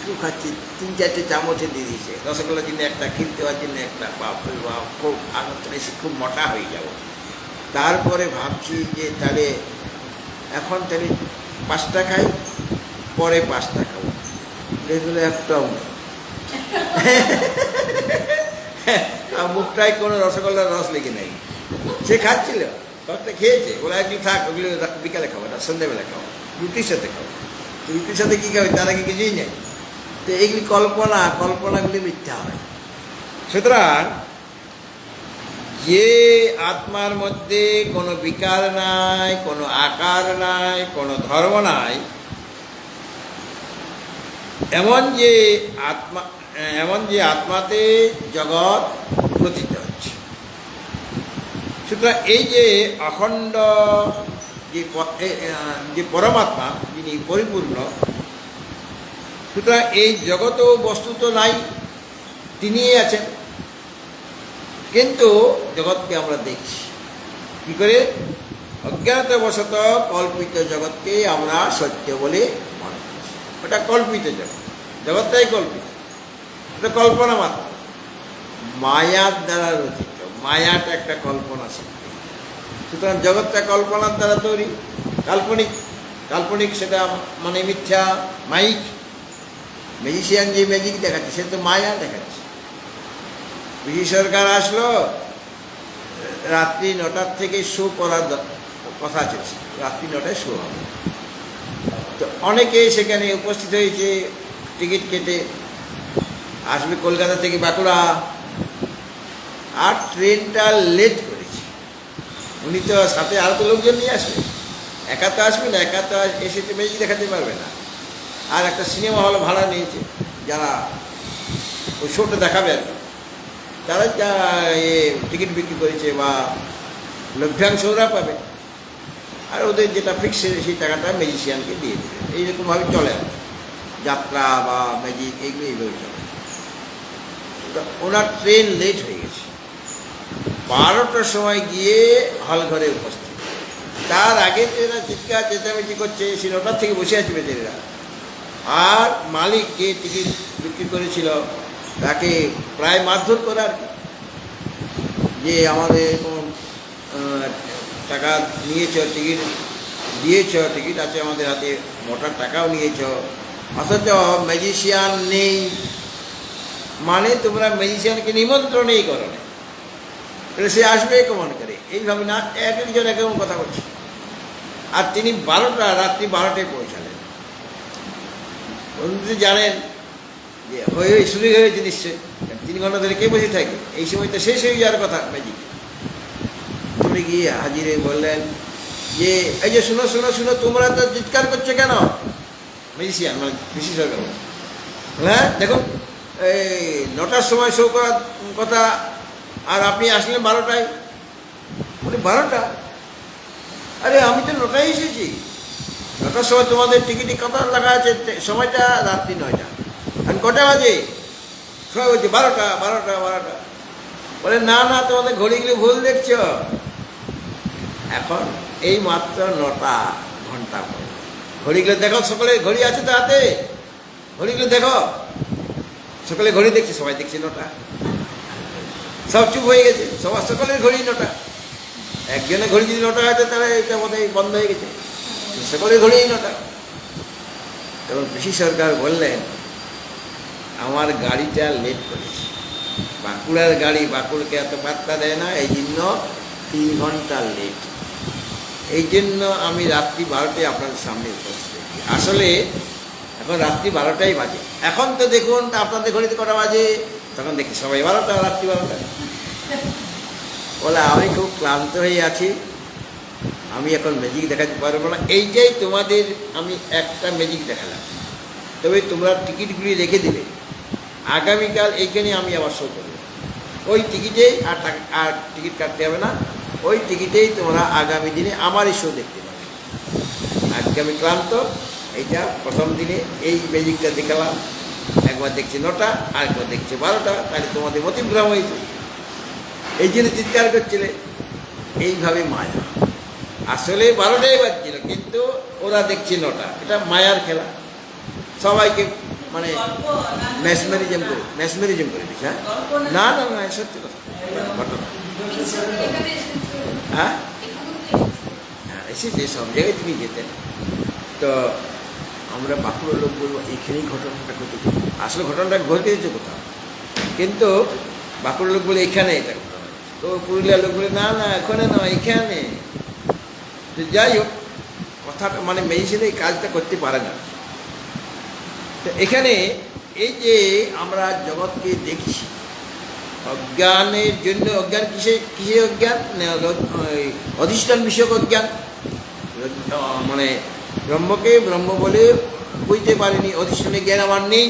3-4টে চামচে দিয়ে দিয়েছে। রসগোল্লার জন্য একটা, ক্ষীর দেওয়ার জন্য একটা, বাপরে বাপ, খুব আনন্দ এসে খুব মোটা হয়ে যাব। তারপরে ভাবছি যে তাহলে এখন তাহলে 5টা খাই, পরে 5টা খাবো। এগুলো একটাও নেই। আর মুখটায় কোনো রসগোল্লার রস লেগে নেই। সে খাচ্ছিল, কয়েকটা খেয়েছে, ওরা একদিন থাক, ওগুলো বিকালে খাবো না, সন্ধ্যাবেলা খাবো, রুটির সাথে খাবো। রুটির সাথে কী খাবে, তার আগে কিছুই নেই। তো এইগুলি কল্পনাগুলি মিথ্যা হয়। সুতরাং যে আত্মার মধ্যে কোনো বিকার নাই, কোনো আকার নাই, কোনো ধর্ম নাই, এমন যে আত্মাতে জগৎ প্রতীত হচ্ছে। সুতরাং এই যে অখণ্ড যে পরমাত্মা, যিনি পরিপূর্ণ, সুতরাং এই জগতেও বস্তুত নাই, তিনিই আছেন। কিন্তু জগৎকে আমরা দেখছি কী করে? অজ্ঞানতাবশত কল্পিত জগৎকে আমরা সত্য বলে মনে করছি। ওটা কল্পিত জগৎ, জগৎটাই কল্পিত, এটা কল্পনা মাত্র, মায়ার দ্বারা রচিত। মায়াটা একটা কল্পনা শক্তি। সুতরাং জগৎটা কল্পনার দ্বারা তৈরি, কাল্পনিক সেটা মানে মিথ্যা, মাইক। ম্যাজিশিয়ান যে ম্যাজিক দেখাচ্ছে সে তো মায়া দেখাচ্ছে। পিসি সরকার আসলো, রাত্রি 9টার থেকে শো করার কথা চলছে, রাত্রি 9টায় শো হবে। তো অনেকে সেখানে উপস্থিত হয়েছে, টিকিট কেটে আসবে কলকাতা থেকে বাঁকুড়া। আর ট্রেনটা লেট করেছে। উনি তো সাথে আরও তো লোকজন নিয়ে আসবে, একা তো আসবে না, একা তো এসে তো ম্যাজিক দেখাতে পারবে না। আর একটা সিনেমা হল ভাড়া নিয়েছে, যারা ওই শোটা দেখাবে আর কি, তারা যা টিকিট বিক্রি করেছে বা লভ্যাংশ ওরা পাবে। আর ওদের যেটা ফিক্স সেই টাকাটা ম্যাজিশিয়ানকে দিয়ে দেবে। এইরকমভাবে চলে আর যাত্রা বা ম্যাজিক এইগুলো এইভাবে চলে। তো ওনার ট্রেন লেট হয়ে গেছে, 12টার সময় গিয়ে হল ঘরে উপস্থিত। তার আগে এরা চিৎকার চেঁচামেচি করছে, সে 9টার থেকে বসে আছে বেচারেরা। আর মালিক যে টিকিট বিক্রি করেছিল তাকে প্রায় মারধর করে আর কি, যে আমাদের টাকা নিয়েছ, টিকিট দিয়েছ, টিকিট আছে আমাদের হাতে, মোটার টাকাও নিয়েছ, অথচ ম্যাজিশিয়ান নেই, মানে তোমরা ম্যাজিশিয়ানকে নিমন্ত্রণই করো না, তাহলে সে আসবে কেমন করে? এইভাবে না এক একজন একেমন কথা বলছে। আর তিনি রাত্রি 12টায় পৌঁছালেন। উনি জানেন যে হয়ে শুরু হয়েছে নিশ্চয়ই, 3 ঘন্টা ধরে কে বসে থাকবে, এই সময় তো শেষ হয়ে যাওয়ার কথা ম্যাজিক। তুমি গিয়ে হাজির হয়ে বললেন যে এই যে শুনো শুনো শুনো, তোমরা তো চিৎকার করছো কেন? ম্যাজিশিয়ান মানে বেশি সরকার, হ্যাঁ দেখুন এই 9টার সময় শো করার কথা, আর আপনি আসলেন 12টায়। বলি 12টা? আরে আমি তো 9টায় এসেছি, 9টার সময় তোমাদের টিকিটে কত লাগা আছে, সময়টা রাত্রি 9টা। আর কটা বাজে? সবাই বলছে 12টা 12টা 12টা। বলে না না, তোমাদের ঘড়িগুলো ভুল দেখছো, এখন এই মাত্র 9টা ঘন্টা পর। ঘড়িগুলো দেখো, সকলে ঘড়ি আছে তো হাতে, ঘড়িগুলো দেখো। সকলে ঘড়ি দেখছে, সবাই দেখছে 9টা, সব চুপ হয়ে গেছে, সকলের ঘড়ি 9টা। একজনের ঘড়ি যদি 9টা হয়েছে তাহলে এটা বোধহয় বন্ধ হয়ে গেছে, সকলের ঘড়ি 9টা। তখন পিসি সরকার বললেন আমার গাড়িটা লেট করেছে, বাঁকুড়ার গাড়ি, বাঁকুড়কে এত পাত্তা দেয় না, এই জন্য 3 ঘন্টা লেট, এই জন্য আমি রাত্রি 12টায় আপনাদের সামনে উপস্থিত। আসলে এখন রাত্রি 12টাই বাজে। এখন তো দেখুন আপনাদের ঘড়িতে কটা বাজে, তখন দেখি সবাই 12টা, রাত্রি 12টা। বলে আমি খুব ক্লান্ত হয়ে আছি, আমি এখন ম্যাজিক দেখাতে পারবো না, এইটাই তোমাদের আমি একটা ম্যাজিক দেখালাম, তবে তোমরা টিকিটগুলি রেখে দিলে, আগামীকাল এইখানে আমি আবার শো করবো, ওই টিকিটেই আর টিকিট কাটতে হবে না, ওই টিকিটেই তোমরা আগামী দিনে আমারই শো দেখতে পাবে। আজকে আমি ক্লান্ত, এইটা প্রথম দিনে এই ম্যাজিকটা দেখালাম, একবার দেখছি 9টা, আরেকবার দেখছি 12টা, তাহলে তোমাদের মতিভ্রম হয়েছে, এই জন্য চিৎকার করছিলে। এইভাবে মায়া, আসলে 12টাই বাজছিল, কিন্তু ওরা দেখছে 9টা, এটা মায়ার খেলা। সবাইকে মানে ম্যাসমেরিজম করে দিচ্ছে। হ্যাঁ না না না, সত্যি কথা, ঘটনা। হ্যাঁ হ্যাঁ, এসেছে সব জায়গায় তুমি যেতেন। তো আমরা বাঁকুড়ার লোক বলবো এইখানেই ঘটনাটা ঘটেছে, আসলে ঘটনাটা ঘটেছে কোথাও, কিন্তু বাঁকুড়ার লোক বলে এখানে এটা ঘটনা। তো পুরুলিয়ার লোক বলে না না এখানে না, এখানে। তো যাই হোক, কথাটা মানে মেডিসিনে এই কাজটা করতে পারে না। তো এখানে এই যে আমরা জগৎকে দেখছি, অজ্ঞানের জন্য, অজ্ঞান কিসে অজ্ঞান, অধিষ্ঠান বিষয়ক অজ্ঞান, মানে ব্রহ্মকে ব্রহ্ম বলে বুঝতে পারিনি, অধিষ্ঠানের জ্ঞান আমার নেই,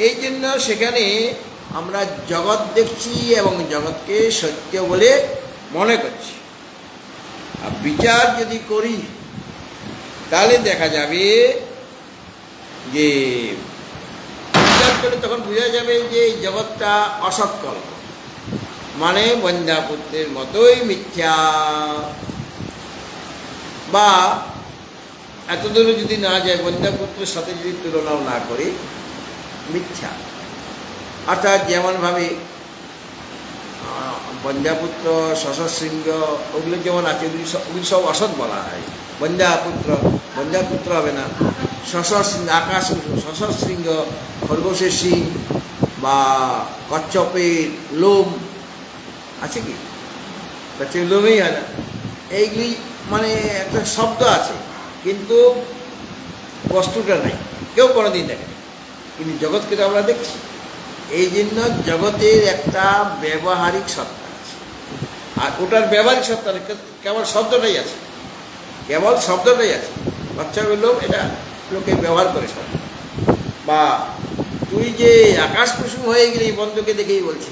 এই জন্য সেখানে আমরা জগৎ দেখছি এবং জগৎকে সত্য বলে মনে করছি। আর বিচার যদি করি তাহলে দেখা যাবে যে, বিচার করলে তখন বোঝা যাবে যে এই জগৎটা অসৎকল্প, মানে বন্ধ্যাপুত্রের মতোই মিথ্যা, বা এত দূরে যদি না যায়, বন্ধ্যাপুত্রের সাথে যদি তুলনাও না করি, মিথ্যা। অর্থাৎ যেমনভাবে বন্ধ্যাপুত্র, শশশৃঙ্গ, ওগুলো যেমন আছে, ওগুলি সব অসৎ বলা হয়। বন্ধ্যাপুত্র হবে না, শশশৃঙ্গ, আকাশ শশশৃঙ্গ, খরগোশের শিং বা কচ্ছপের লোম আছে কি, কচ্ছপের লোমেই হয় না, এইগুলি মানে একটা শব্দ আছে, কিন্তু বস্তুটা নাই, কেউ কোনোদিন দেখে। কিন্তু জগৎকে তো আমরা দেখছি, এই জন্য জগতের একটা ব্যবহারিক সত্তা আছে, আর ওটার ব্যবহারিক সত্তা কেবল শব্দটাই আছে, কেবল শব্দটাই আছে। কচ্ছপের লোম, এটা লোকে ব্যবহার করে শব্দ। বা তুই যে আকাশ কুসুম হয়ে গেলি বন্ধুকে দেখেই বলছি,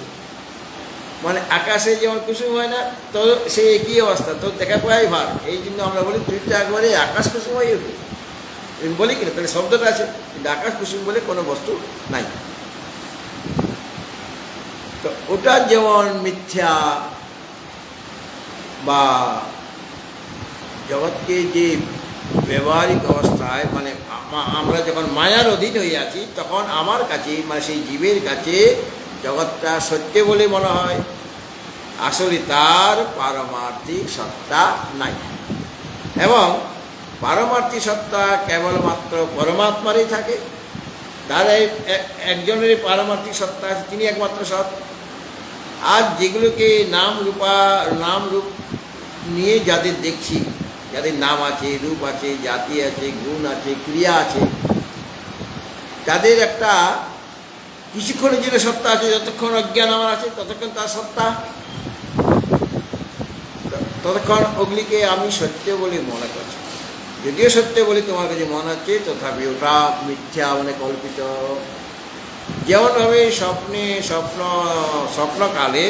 মানে আকাশে যেমন কুসুম হয় না, তো সে একই অবস্থা, তো দেখা পাই ভার। এই জন্য আমরা বলি তুই তো একবারে আকাশ কুসুম হয়ে উঠবি। বলি কিনা, তাহলে শব্দটা আছে, কিন্তু আকাশ কুসুম বলে কোনো বস্তু নাই। তো ওটা যেমন মিথ্যা, বা জগৎকে যে ব্যবহারিক অবস্থায়, মানে আমরা যখন মায়ার অধীন হয়ে আছি, তখন আমার কাছে, মানে সেই জীবের কাছে জগৎটা সত্য বলে মনে হয়। আসলে তার পারমার্থিক সত্তা নাই, এবং পারমার্থিক সত্তা কেবলমাত্র পরমাত্মারই থাকে। তার একজনের পারমার্থিক সত্তা আছে, তিনি একমাত্র সৎ। আর যেগুলোকে নাম রূপ নিয়ে যাদের দেখছি, যাদের নাম আছে, রূপ আছে, জাতি আছে, গুণ আছে, ক্রিয়া আছে, তাদের একটা কিছুক্ষণের জন্য সত্তা আছে। যতক্ষণ অজ্ঞান আমার আছে ততক্ষণ তার সত্তা, ততক্ষণ ওগুলিকে আমি সত্য বলে মনে করছি। যদিও সত্য বলে তোমার কাছে মনে হচ্ছে, তথাপি ওটা মিথ্যা, মানে কল্পিত। যেমনভাবে স্বপ্নকালে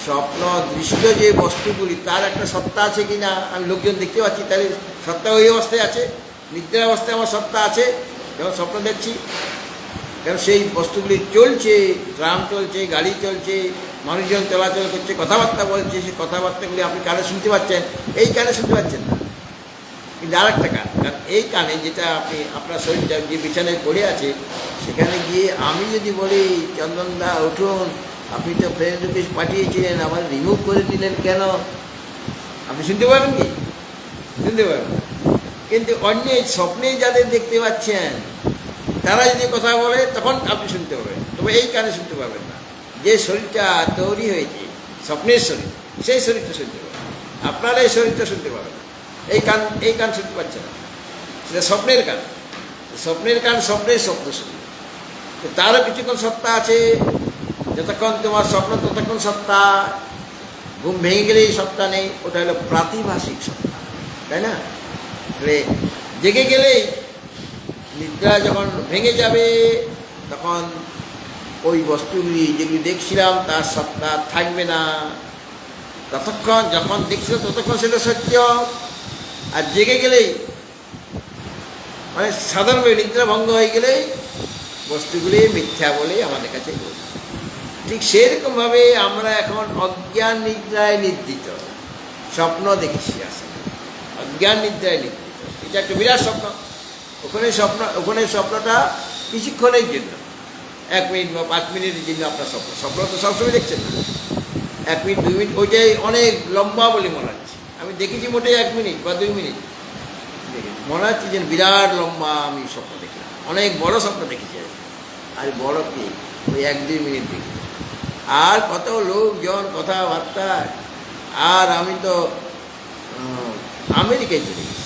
স্বপ্ন দৃষ্ট যে বস্তুগুলি, তার একটা সত্তা আছে কি না, আমি লোকজন দেখতে পাচ্ছি, তাহলে সত্তা ওই অবস্থায় আছে। নিদ্রা অবস্থায় আমার সত্তা আছে যখন স্বপ্ন দেখছি, কারণ সেই বস্তুগুলি চলছে, ট্রাম চলছে, গাড়ি চলছে, মানুষজন চলাচল করছে, কথাবার্তা বলছে। সেই কথাবার্তাগুলি আপনি কানে শুনতে পাচ্ছেন, এই কানে শুনতে পাচ্ছেন না, কিন্তু আর একটা কান। কারণ এই কানে যেটা আপনি আপনার শরীরটা যে বিছানায় পড়ে আছে, সেখানে গিয়ে আমি যদি বলি চন্দনদা উঠুন, আপনি তো ফ্রেন্ড রিকোয়েস্ট পাঠিয়েছিলেন, আবার রিমুভ করে দিলেন কেন, আপনি শুনতে পাবেন কি? শুনতে পাবেন। কিন্তু অন্য স্বপ্নে যাদের দেখতে পাচ্ছেন, তারা যদি কথা বলে তখন আপনি শুনতে পাবেন, তবে এই কানে শুনতে পাবেন না। যে শরীরটা তৈরি হয়েছে স্বপ্নের শরীর, সেই শরীরটা শুনতে পাবেন, আপনার এই শরীরটা শুনতে পাবেন না। এই কান শুনতে পাচ্ছে না, সেটা স্বপ্নের কান। স্বপ্নের কান স্বপ্নের শব্দ শুনবে। তো তারও কিছুক্ষণ সত্তা আছে, যতক্ষণ তোমার স্বপ্ন ততক্ষণ সত্তা। ঘুম ভেঙে গেলেই সত্তা নেই, ওটা হলো প্রাতিভাসিক সত্তা, তাই না? জেগে গেলেই, নিদ্রা যখন ভেঙে যাবে, তখন ওই বস্তুগুলি যেগুলি দেখছিলাম তার সত্তা থাকবে না। ততক্ষণ যখন দেখছিল ততক্ষণ সেটা সত্য। আর জেগে গেলেই, মানে সাধারণভাবে নিদ্রা ভঙ্গ হয়ে গেলেই বস্তুগুলি মিথ্যা বলে আমাদের কাছে বলছে। ঠিক সেরকমভাবে আমরা এখন অজ্ঞান নিদ্রায় নিদ্রিত, স্বপ্ন দেখছি আসলে অজ্ঞান নিদ্রায় নিদ্রিত। এটা একটা বিরাট স্বপ্ন। ওখানে স্বপ্নটা কিছুক্ষণের জন্য, 1 মিনিট বা 5 মিনিটের জন্য আপনার স্বপ্ন তো সবসময় দেখছেন না। 1 মিনিট 2 মিনিট, ওইটাই অনেক লম্বা বলে মনে হচ্ছে। আমি দেখেছি মোটেই 1 মিনিট বা 2 মিনিট দেখেছি, মনে হচ্ছে যে বিরাট লম্বা আমি স্বপ্ন দেখলাম, অনেক বড় স্বপ্ন দেখেছি। আর বড় কি, ওই 1-2 মিনিট দেখি। আর কত লোকজন, কথাবার্তা। আর আমি তো আমেরিকায় চলে গেছি,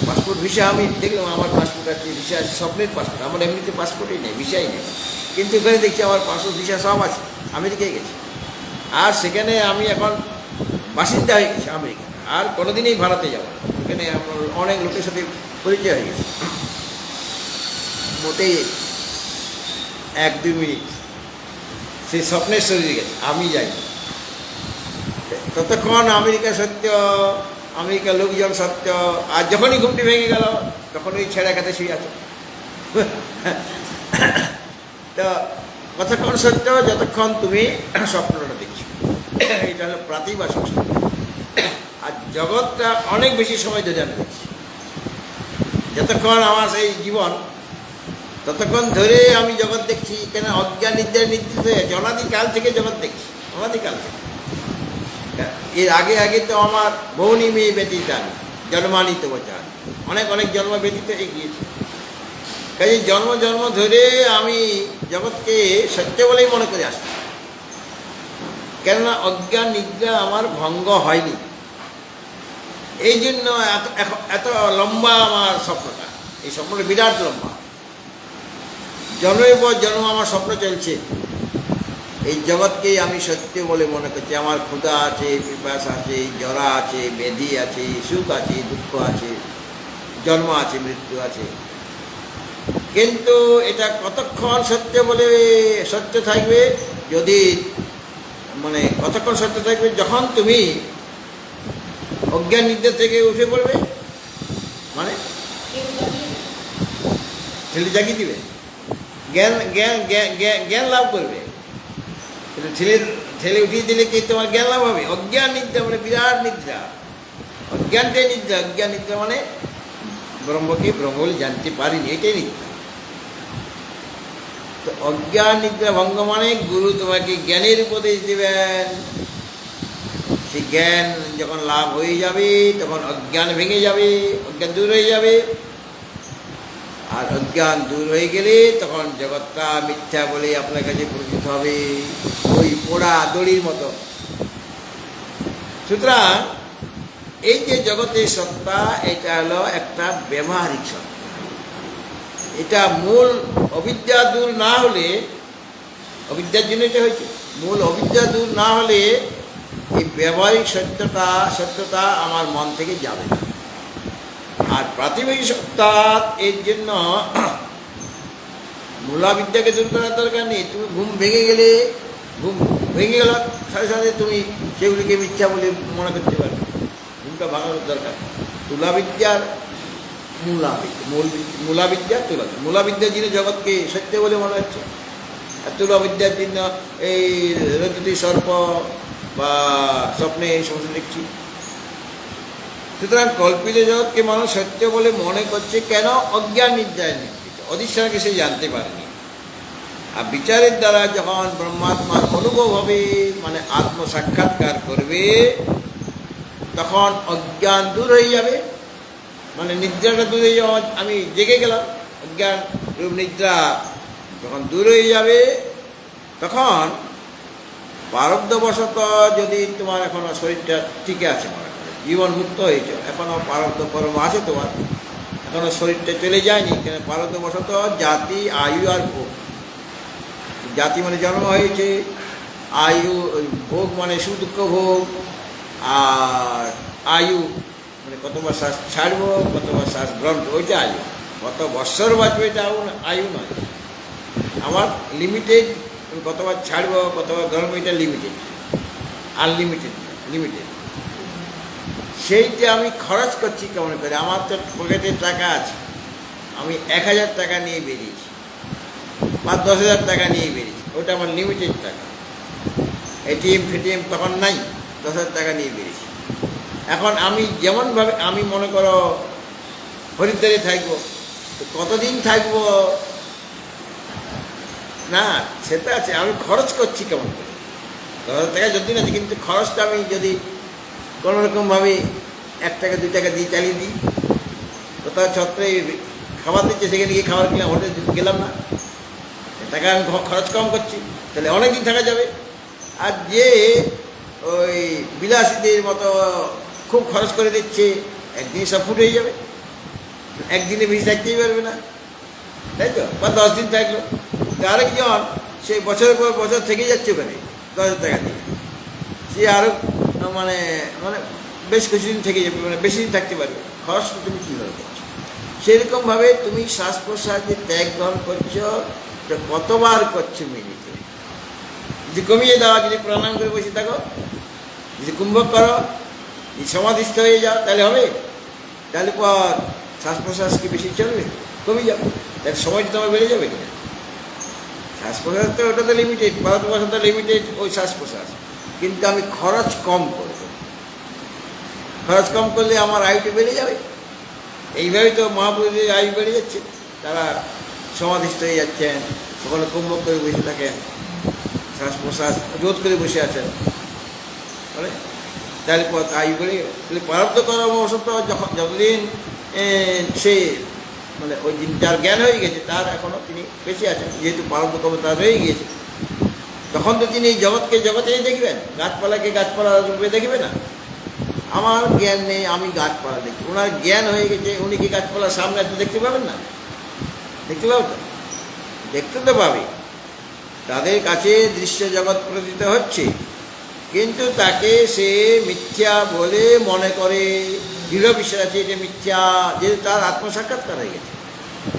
পাসপোর্ট ভিসা আমি দেখলাম, আমার পাসপোর্ট আছে, ভিসা আছে, স্বপ্নের পাসপোর্ট। আমার এমনিতে পাসপোর্টই নেই, ভিসাই নেই, কিন্তু এখানে দেখছি আমার পাসপোর্ট ভিসা সব আছে। আমেরিকায় গেছি, আর সেখানে আমি এখন বাসিন্দা হয়ে গেছি আমেরিকা। আর কোনোদিনই ভারতে যাব না, এখানে আমার অনেক লোকের সাথে পরিচয় হয়ে গেছে। মোটেই 1-2 মিনিট সেই স্বপ্নের শরীরে গেছে, আমি যাই। ততক্ষণ আমেরিকা সত্য, আমেরিকার লোকজন সত্য। আর যখনই ঘুমটি ভেঙে গেল, তখন ওই ছেঁড়া খাতে শুয়ে আছে। তো কতক্ষণ সত্য, যতক্ষণ তুমি স্বপ্নটা দেখছো। এটা হলো প্রাতিভাসিক সত্য। আর জগৎটা অনেক বেশি সময় ধরে আমি দেখছি। যতক্ষণ আমার সেই জীবন, ততক্ষণ ধরে আমি জগৎ দেখছি। কেন? অজ্ঞান নিদ্রায় নিদ্রিত হয়ে অনাদিকাল থেকে জগৎ দেখছি, অনাদিকাল থেকে। এর আগে তো আমার বহুনি মেয়ে ব্যতীত আমি জন্মানিত বচান, অনেক জন্ম ব্যতীত এগিয়েছি। কাজে জন্ম ধরে আমি জগৎকে সত্য বলেই মনে করে আসছি। কেননা অজ্ঞান নিদ্রা আমার ভঙ্গ হয়নি, এই জন্য এত লম্বা আমার স্বপ্নটা। এই স্বপ্নটা বিরাট লম্বা, জন্মের পর জন্ম আমার স্বপ্ন চলছে। এই জগৎকেই আমি সত্য বলে মনে করছি। আমার ক্ষুধা আছে, পিপাসা আছে, জরা আছে, ব্যাধি আছে, সুখ আছে, দুঃখ আছে, জন্ম আছে, মৃত্যু আছে। কিন্তু এটা কতক্ষণ সত্য বলে সত্য থাকবে? যদি মানে কতক্ষণ সত্য থাকবে? যখন তুমি অজ্ঞান নিদ্রা থেকে উঠে পড়বে, মানে ঠেলে জাগিয়ে দিবে, জ্ঞান জ্ঞান জ্ঞান জ্ঞান লাভ করবে। ঠেলে ঠেলে উঠিয়ে দিলে কি তোমার জ্ঞান লাভ হবে? অজ্ঞান নিদ্রা মানে বিরাট নিদ্রা, অজ্ঞানটাই নিদ্রা। অজ্ঞান নিদ্রা মানে ব্রহ্মকে ব্রহ্ম বলে জানতে পারিনি, এটাই নিদ্রা। তো অজ্ঞান নিদ্রা ভঙ্গ মানে গুরু তোমাকে জ্ঞানের উপদেশ দেবেন। সেই জ্ঞান যখন লাভ হয়ে যাবে তখন অজ্ঞান ভেঙে যাবে, অজ্ঞান দূর হয়ে যাবে। আর অজ্ঞান দূর হয়ে গেলে তখন জগৎটা মিথ্যা বলে আপনার কাছে পরিচিত হবে, ওই পোড়া দড়ির মতো। সুতরাং এই যে জগতের সত্তা, এটা হলো একটা ব্যবহারিক সত্তা। এটা মূল অবিদ্যা দূর না হলে, অবিদ্যার জন্য এটা হয়েছে, মূল অবিদ্যা দূর না হলে এই ব্যবহারিক সত্যতা আমার মন থেকে যাবে না। আর প্রাথমিক সত্তা, এর জন্য মূলাবিদ্যাকে দূর করার দরকার নেই। তুমি ঘুম ভেঙে গেলে, ঘুম ভেঙে গেল, সাথে সাথে তুমি সেগুলিকে মিথ্যা বলে মনে করতে পারবে। ঘুমটা ভাঙানোর দরকার। তুলাবিদ্যার মূলাবিদ্যা মূলাবিদ্যার জন্য জগৎকে সত্য বলে মনে হচ্ছে, আর তুলাবিদ্যার জন্য এই রজতী সর্প বা স্বপ্নে এই সমস্ত দেখছি। সুতরাং কল্পিত জগৎকে মানুষ সত্য বলে মনে করছে কেন? অজ্ঞান নিদ্রায় নিদ্রিত, অধিষ্ঠানকে সে জানতে পারেনি। আর বিচারের দ্বারা যখন ব্রহ্মাত্মার অনুভব হবে, মানে আত্মসাক্ষাৎকার করবে, তখন অজ্ঞান দূর হয়ে যাবে, মানে নিদ্রাটা দূর হয়ে যাওয়া। আমি জেগে গেলাম, অজ্ঞান রূপ নিদ্রা যখন দূর হয়ে যাবে, তখন প্রারব্ধবশত যদি তোমার এখনো শরীরটা টিকে আছে, মনে করে জীবন মুক্ত হয়েছে, এখনো প্রারব্ধ কর্ম আছে তোমার, এখনো শরীরটা চলে যায়নি, কেন? প্রারব্ধবশত জাতি, আয়ু আর ভোগ। জাতি মানে জন্ম হয়েছে, আয়ু ভোগ মানে সুখ দুঃখ ভোগ, আর আয়ু মানে কতবার শ্বাস ছাড়বো, কতবার শ্বাস গ্রহণ, ওইটা আয়ু। কত বৎসর বাঁচবে এটা আয়ু নয়। আমার লিমিটেড, কতবার ছাড়বো, কতবার গ্রহণ, এটা লিমিটেড, আনলিমিটেড, লিমিটেড। সেইটা আমি খরচ করছি কেমন করে? আমার তো পকেটে টাকা আছে, আমি 1000 টাকা নিয়ে বেরিয়েছি বা 10,000 টাকা নিয়ে বেরিয়েছি, ওটা আমার লিমিটেড টাকা। এটিএম ফেটিএম তখন নাই, 10,000 টাকা নিয়ে বেরিয়েছি। এখন আমি যেমনভাবে, আমি মনে করো হরিদ্বারে থাকবো, তো কতদিন থাকবো না, সেটা আছে। আমি খরচ করছি কেমন করে? 10,000 টাকা যদি না, কিন্তু খরচটা আমি যদি কোনোরকমভাবে 1 টাকা 2 টাকা দিয়ে চালিয়ে দিই, কোথাও ছত্রে খাবার দিচ্ছে, সেখানে গিয়ে খাবার কিনলাম, হোটেল গেলাম না, টাকা আমি খরচ কম করছি, তাহলে অনেক দিন থাকা যাবে। আর যে ওই বিলাসীদের মতো খুব খরচ করে দিচ্ছে, একদিন সব ফুট হয়ে যাবে, একদিনে বেশি থাকতেই পারবে না, তাই তো? বা 10 দিন থাকলো। আরেকজন সেই বছরের পর বছর থেকে যাচ্ছে ওখানে 10,000 টাকা দিয়ে, সে আরও মানে মানে বেশ কিছুদিন থেকে যাবে, মানে বেশি দিন থাকতে পারবে। খরচটা তুমি কীভাবে করছো? সেরকমভাবে তুমি শ্বাস প্রশ্বাস যে ত্যাগ গ্রহণ করছো, কতবার করছো মিনিটে? যদি কমিয়ে দেওয়া, যদি প্রণাম করে বসে থাকো, যদি কুম্ভক করো, যদি সমাধিস্থ হয়ে যাও, তাহলে হবে? তাহলে পর শ্বাস প্রশ্বাস কি বেশি চলবে? কমে যাবে, তাহলে সময়টা তোমার বেড়ে যাবে কিনা? শ্বাস প্রশ্বাস তো ওটা তো লিমিটেড, ভারতবর্ষ তো লিমিটেড ওই শ্বাস প্রশ্বাস, কিন্তু আমি খরচ কম করব। খরচ কম করলে আমার আয়ুটা বেড়ে যাবে। এইভাবেই তো মহাপুরুষের আয়ু বেড়ে যাচ্ছে, তারা সমাধিস্থ হয়ে যাচ্ছেন, সকলে কুম্ভক করে বসে থাকেন, শ্বাস প্রশ্বাস রোধ করে বসে আছেন, বলে তাহলে আয়ু বেড়ে গেল। তাহলে প্রারব্ধ কর্মবশত যতদিন সে মানে ওই দিন যার জ্ঞান হয়ে গেছে, তার এখনও তিনি বেঁচে আছেন, যেহেতু প্রারব্ধ কর্ম তার রয়ে গিয়েছে, তখন তো তিনি এই জগৎকে জগতেই দেখবেন, গাছপালাকে গাছপালা রূপে দেখবে না। আমার জ্ঞান নেই, আমি গাছপালা দেখি, ওনার জ্ঞান হয়ে গেছে, উনি কি গাছপালার সামনে এত দেখতে পাবেন না? দেখতে পাবো তো, দেখতে তো পাবে। তাদের কাছে দৃশ্য জগৎ প্রতীত হচ্ছে, কিন্তু তাকে সে মিথ্যা বলে মনে করে, দৃঢ় বিশ্বাস আছে এটা মিথ্যা, যেহেতু তার আত্মসাক্ষাৎকার হয়ে গেছে।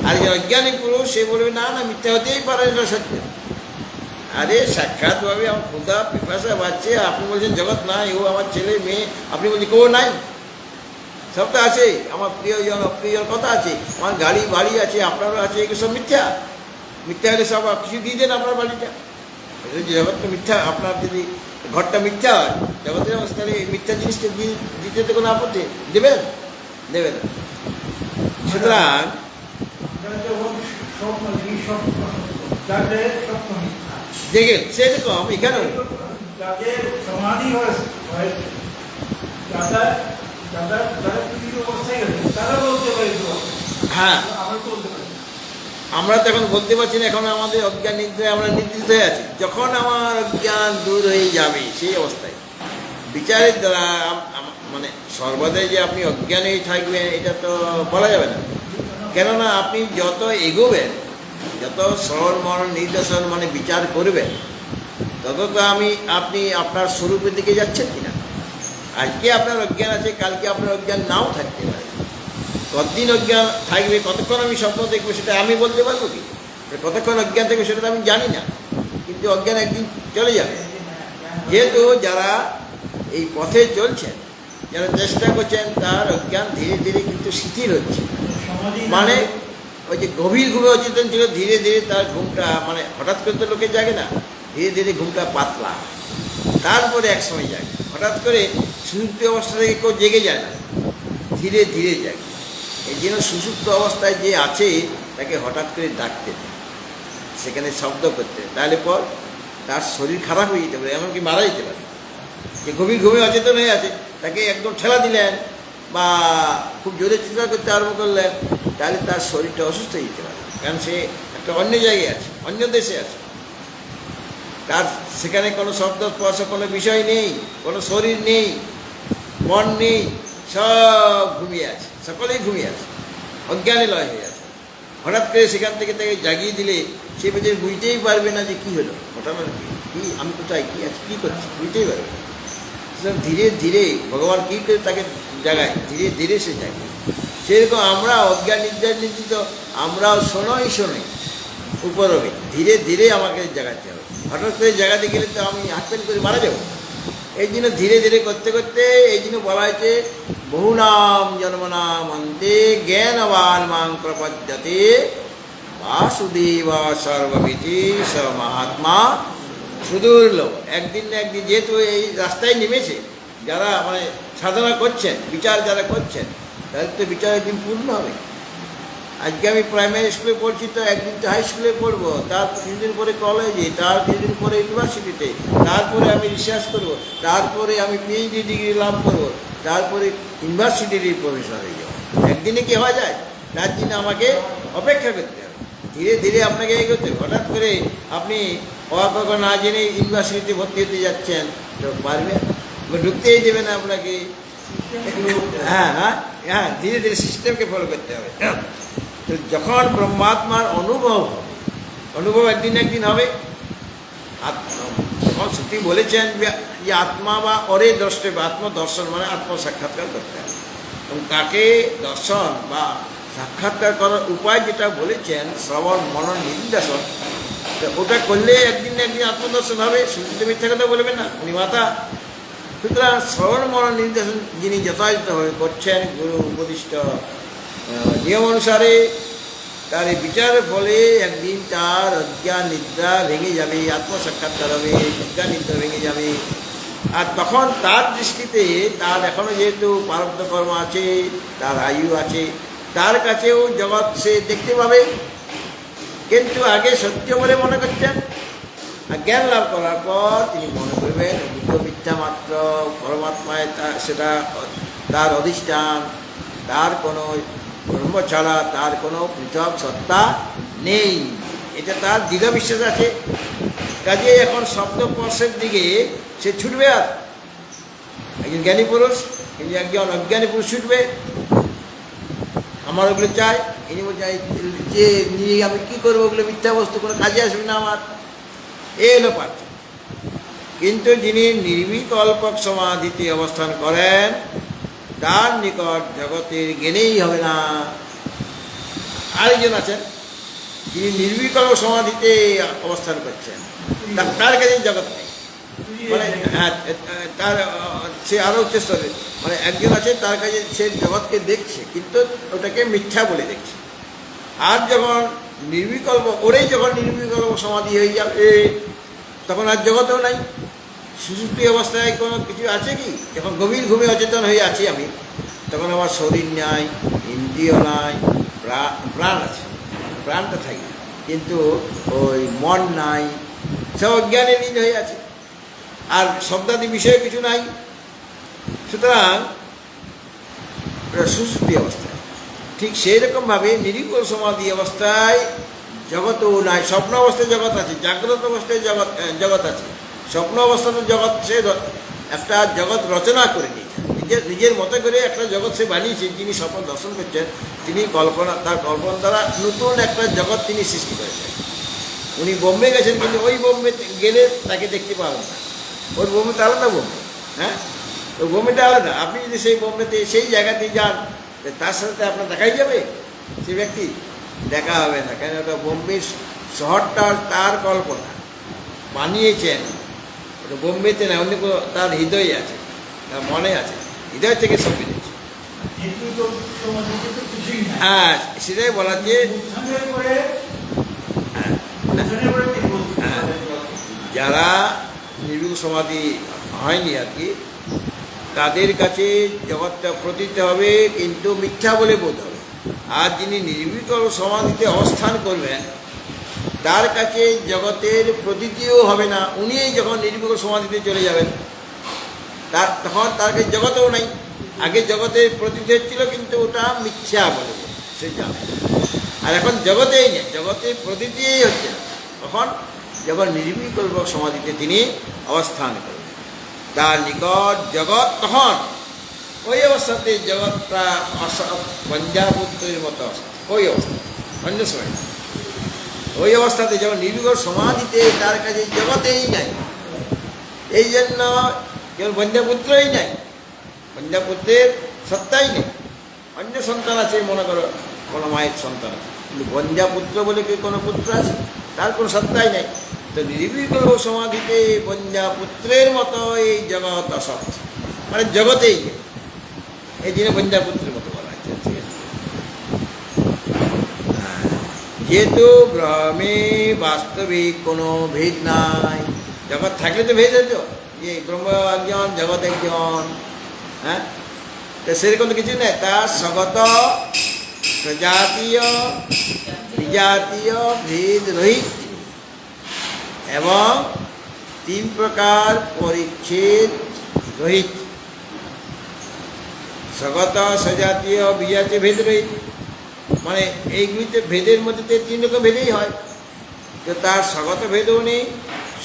আর যে অজ্ঞানী পুরুষ, সে বলবে না না, মিথ্যা হতেই পারে, এটা সত্য। আরে সাক্ষাৎভাবে আমার ক্ষুধা পিপাসা বাড়ছে, আপনি বলছেন জগৎ নাই, ও আমার ছেলে মেয়ে, আপনি বলছেন কেউ নাই, সব তো আছে, আমার প্রিয়জন অপ্রিয়জন কথা আছে, আমার গাড়ি বাড়ি আছে, আপনারও আছে, এগুলো সব মিথ্যা। মিথ্যা হলে সব কিছু দিয়ে দেন আপনার বাড়িটা। জগৎটা মিথ্যা, আপনার যদি ঘরটা মিথ্যা হয় জগতের অবস্থা, তাহলে মিথ্যা জিনিসটা দিতে তো কোনো আপত্তি দেবেন, দেবেন। সুতরাং দেখেন সেরকম এখানেও হ্যাঁ, আমরা তো এখন বলতে পারছি না, এখন আমাদের অজ্ঞান নিদ্রায় আমরা নিদ্রিত হয়ে আছি। যখন আমার অজ্ঞান দূর হয়ে যাবে সেই অবস্থায় বিচারের দ্বারা মানে সর্বদাই যে আপনি অজ্ঞানেই থাকবেন এটা তো বলা যাবে না। কেননা আপনি যত এগোবেন, যত শ্রবণ মনন নির্দেশন মানে বিচার করবেন, তত তো আপনি আপনার স্বরূপের দিকে যাচ্ছেন কিনা। আজকে আপনার অজ্ঞান আছে, কালকে আপনার অজ্ঞান নাও থাকতে পারে। কতদিন অজ্ঞান থাকবে, কতক্ষণ আমি স্বপ্ন দেখবো সেটা আমি বলতে পারবো কি? কতক্ষণ অজ্ঞান থাকবে সেটা তো আমি জানি না, কিন্তু অজ্ঞান একদিন চলে যাবে। যেহেতু যারা এই পথে চলছেন, যারা চেষ্টা করছেন, তার অজ্ঞান ধীরে ধীরে কিন্তু শিথিল হচ্ছে। মানে ওই যে গভীর ঘুমে অচেতন ছিল, ধীরে ধীরে তার ঘুমটা, মানে হঠাৎ করে তো লোকে জাগে না, ধীরে ধীরে ঘুমটা পাতলা, তারপরে এক সময় জাগে। হঠাৎ করে সুষুপ্ত অবস্থা থেকে কেউ জেগে যায় না, ধীরে ধীরে জাগে। এই জন্য সুষুপ্ত অবস্থায় যে আছে তাকে হঠাৎ করে ডাকতে নেই, সেখানে শব্দ করতে, তাহলে পর তার শরীর খারাপ হয়ে যেতে পারে, এমনকি মারা যেতে পারে। যে গভীর ঘুমে অচেতন হয়ে আছে তাকে একদম ঠেলা দিলেন বা খুব জোরে চিৎকার করতে আরম্ভ করলেন, তাহলে তার শরীরটা অসুস্থ হয়ে যেতে পারে। কারণ সে একটা অন্য জায়গায় আছে, অন্য দেশে আছে, তার সেখানে কোনো শব্দ স্পর্শ কোনো বিষয় নেই, কোনো শরীর নেই, মন নেই, সব ঘুমিয়ে আছে, সকলেই ঘুমিয়ে আছে, অজ্ঞানে লয় হয়ে আছে। হঠাৎ করে সেখান থেকে তাকে জাগিয়ে দিলে সে বেঁচে বুঝতেই পারবে না যে কী হলো, ঘটনা কী, আমি কোথায়, কী আছে, কী করছি, বুঝতেই পারবে না। সুতরাং ধীরে ধীরে ভগবান কী করে তাকে জাগায়, ধীরে ধীরে সে জাগে। সেরকম আমরা অজ্ঞান নির্যাতিত, আমরাও শোনোই উপরবে, ধীরে ধীরে আমাকে জাগাতে হবে। হঠাৎ করে জাগাতে গেলে তো আমি হাতপেন করে মারা যাবো। এই জন্য ধীরে ধীরে করতে করতে, এই জন্য বলা হয়েছে বহুনাম জন্মনাম অন্তে জ্ঞানবান মাং প্রপদ্যতে বাসুদেব সর্ববিধি স মহাত্মা সুদুর্লভ। একদিন না একদিন, যেহেতু এই রাস্তায় নেমেছে, যারা মানে সাধনা করছেন, বিচার যারা করছেন, তাদের তো বিচার একদিন পূর্ণ হবে। আজকে আমি প্রাইমারি স্কুলে পড়ছি, তো একদিন তো হাই স্কুলে পড়বো, তার কিছুদিন পরে কলেজে, তার কিছুদিন পরে ইউনিভার্সিটিতে, তারপরে আমি রিসার্চ করবো, তারপরে আমি পিএইচডি ডিগ্রি লাভ করবো, তারপরে ইউনিভার্সিটির প্রফেসর হয়ে যাবো। একদিনে কি হওয়া যায়? তার জন্য আমাকে অপেক্ষা করতে হবে, ধীরে ধীরে আপনাকে এগোতে হবে। হঠাৎ করে আপনি অবাক না জেনে ইউনিভার্সিটিতে ভর্তি হতে যাচ্ছেন, তো পারবেন? ঢুকতেই দেবে না আপনাকে। হ্যাঁ হ্যাঁ হ্যাঁ, ধীরে ধীরে সিস্টেমকে ফলো করতে হবে। তো যখন ব্রহ্মাত্মার অনুভব হবে, অনুভব একদিন একদিন হবে। যখন শ্রুতি বলেছেন যে আত্মা বা অরে দ্রষ্টব্য, আত্মদর্শন মানে আত্মসাক্ষাৎকার করতে হবে, এবং তাকে দর্শন বা সাক্ষাৎকার করার উপায় যেটা বলেছেন শ্রবণ মনন নির্দেশন, ওটা করলে একদিন না একদিন আত্মদর্শন হবে। শ্রুতিতে মিথ্যা কথা বলবেন না, উনি মাতা। সুতরাং শ্রবণ মনন নির্দেশন যিনি যথাযথভাবে করছেন, গুরু উপদিষ্ট নিয়ম অনুসারে, তার এই বিচারের ফলে একদিন তার অজ্ঞান নিদ্রা ভেঙে যাবে, আত্মসাক্ষাৎকার হবে, অজ্ঞান নিদ্রা ভেঙে যাবে। আর তখন তার দৃষ্টিতে, তার এখনও যেহেতু প্রারব্ধ কর্ম আছে, তার আয়ু আছে, তার কাছেও জগৎ সে দেখতে পাবে, কিন্তু আগে সত্য বলে মনে করতেন। আর জ্ঞান লাভ করার পর তিনি মনে করবেন বুদ্ধ মিথ্যা মাত্র, পরমাত্মায় সেটা তার অধিষ্ঠান, তার কোনো ধর্ম ছাড়া তার কোনো পৃথক সত্তা নেই, এটা তার দৃঢ় বিশ্বাস আছে। কাজে এখন শব্দস্পর্শের দিকে সে ছুটবে। আর একজন জ্ঞানী পুরুষ, কিন্তু একজন অজ্ঞানী পুরুষ ছুটবে, আমার ওগুলো চাই, ইনি চাই যে নিয়ে আমি কী করবো, ওগুলো মিথ্যা বস্তু, কোনো কাজে আসবে না আমার, এলো পার্থক্য। কিন্তু যিনি নির্বিকল্পক সমাধিতে অবস্থান করেন, তার নিকট জগতের জ্ঞানেই হবে না। আরেকজন আছেন যিনি নির্বিকল্প সমাধিতে অবস্থান করছেন, তার কাছে জগৎ নেই। মানে হ্যাঁ, তার সে আরও উচ্চ স্তরে, মানে একজন আছে তার কাছে সে জগৎকে দেখছে কিন্তু ওটাকে মিথ্যা বলে দেখছে। আর যখন নির্বিকল্প ওরেই যখন নির্বিকল্প সমাধি হয়ে যাবে তখন আর জগতেও নাই। সুষুপ্তি অবস্থায় কোনো কিছু আছে কি? যখন গভীর ঘুমে অচেতন হয়ে আছি আমি, তখন আমার শরীর নাই, ইন্দ্রিয় নাই, প্রাণ আছে, প্রাণটা থাকে, কিন্তু ওই মন নাই, সব অজ্ঞানে লীন হয়ে আছে, আর শব্দাদি বিষয়ে কিছু নাই। সুতরাং সুষুপ্তি অবস্থায় ঠিক সেই রকমভাবে নির্বিকল্প সমাধি অবস্থায় জগৎও নাই। স্বপ্ন অবস্থায় জগৎ আছে, জাগ্রত অবস্থায় জগৎ আছে। স্বপ্ন অবস্থাতে জগৎ সে একটা জগৎ রচনা করে নিয়েছে, নিজের মতো করে একটা জগৎ সে বানিয়েছে। যিনি স্বপ্ন দর্শন করছেন তিনি তার কল্পনা দ্বারা নতুন একটা জগৎ তিনি সৃষ্টি করেছেন। উনি বোম্বে গেছেন, কিন্তু ওই বোম্বে গেলে তাকে দেখতে পাবেন না। ওর বোম্বেটা আলাদা বোম্বে, হ্যাঁ, ওই বোম্বেটা আলাদা। আপনি যদি সেই বোম্বেতে সেই জায়গাতে যান, তার সাথে আপনার দেখাই যাবে, সেই ব্যক্তি দেখা হবে না। কেন? ওটা বোম্বের শহরটা তার কল্পনা বানিয়েছেন, ওটা বোম্বেতে না, অন্য কোনো তার হৃদয়ে আছে, তার মনে আছে, হৃদয় থেকে সব বেরিয়েছে। হ্যাঁ, সেটাই বলা যে যারা নির্বিকল্প সমাধি হয়নি আর কি, তাদের কাছে জগৎটা প্রতীত হবে কিন্তু মিথ্যা বলে বোধ হবে। আর যিনি নির্বিকল্প সমাধিতে অবস্থান করবেন তার কাছে জগতের প্রতীতিও হবে না। উনি যখন নির্বিকল্প সমাধিতে চলে যাবেন তখন তার কাছে জগতেও নাই। আগে জগতের প্রতীতি হচ্ছিল কিন্তু ওটা মিথ্যা বলে সে জানে। আর এখন জগতেই নেই, জগতের প্রতীতিই হচ্ছে না। তখন যখন নির্বিকল্প সমাধিতে তিনি অবস্থান করবেন তার নিকট জগৎ, তখন ওই অবস্থাতে জগৎটা পঞ্জাপুত্রের মতো অবস্থা, ওই অবস্থা, অন্য সময় না। ওই অবস্থাতে যখন নির্বিকল্প সমাধিতে তার কাছে জগতেই নাই, এই জন্য কেবল পঞ্জাপুত্রই নাই, পঞ্জাপুত্রের সত্তাই নেই। অন্য সন্তান আছে, মনে করো কোনো মায়ের সন্তান আছে, কিন্তু পঞ্জাপুত্র বলে কি কোনো পুত্র আছে? তার কোনো সত্তাই নেই। তো নির্বিকল্প সমাধিতে পঞ্জাপুত্রের মতো এই জগৎ অসৎ, মানে জগতেই নেই, এই জন্য পঞ্জাপুত্রের মতো বলা হয়েছে। ঠিক আছে, যেহেতু ব্রহ্মে বাস্তবিক কোনো ভেদ নাই। জগৎ থাকলে তো ভেদ হতো, যে ব্রহ্ম একজন, জগৎ একজন, হ্যাঁ, তো সেরকম তো কিছু নেই। তার স্বগত সজাতীয় বিজাতীয় ভেদ রহিত এবং 3 প্রকার পরিচ্ছেদ রহিত। স্বগত সজাতীয় বিজাতীয় ভেদ রহিত মানে এইগুলিতে ভেদের মধ্যে 3 রকম ভেদেই হয়। তো তার স্বগত ভেদও নেই,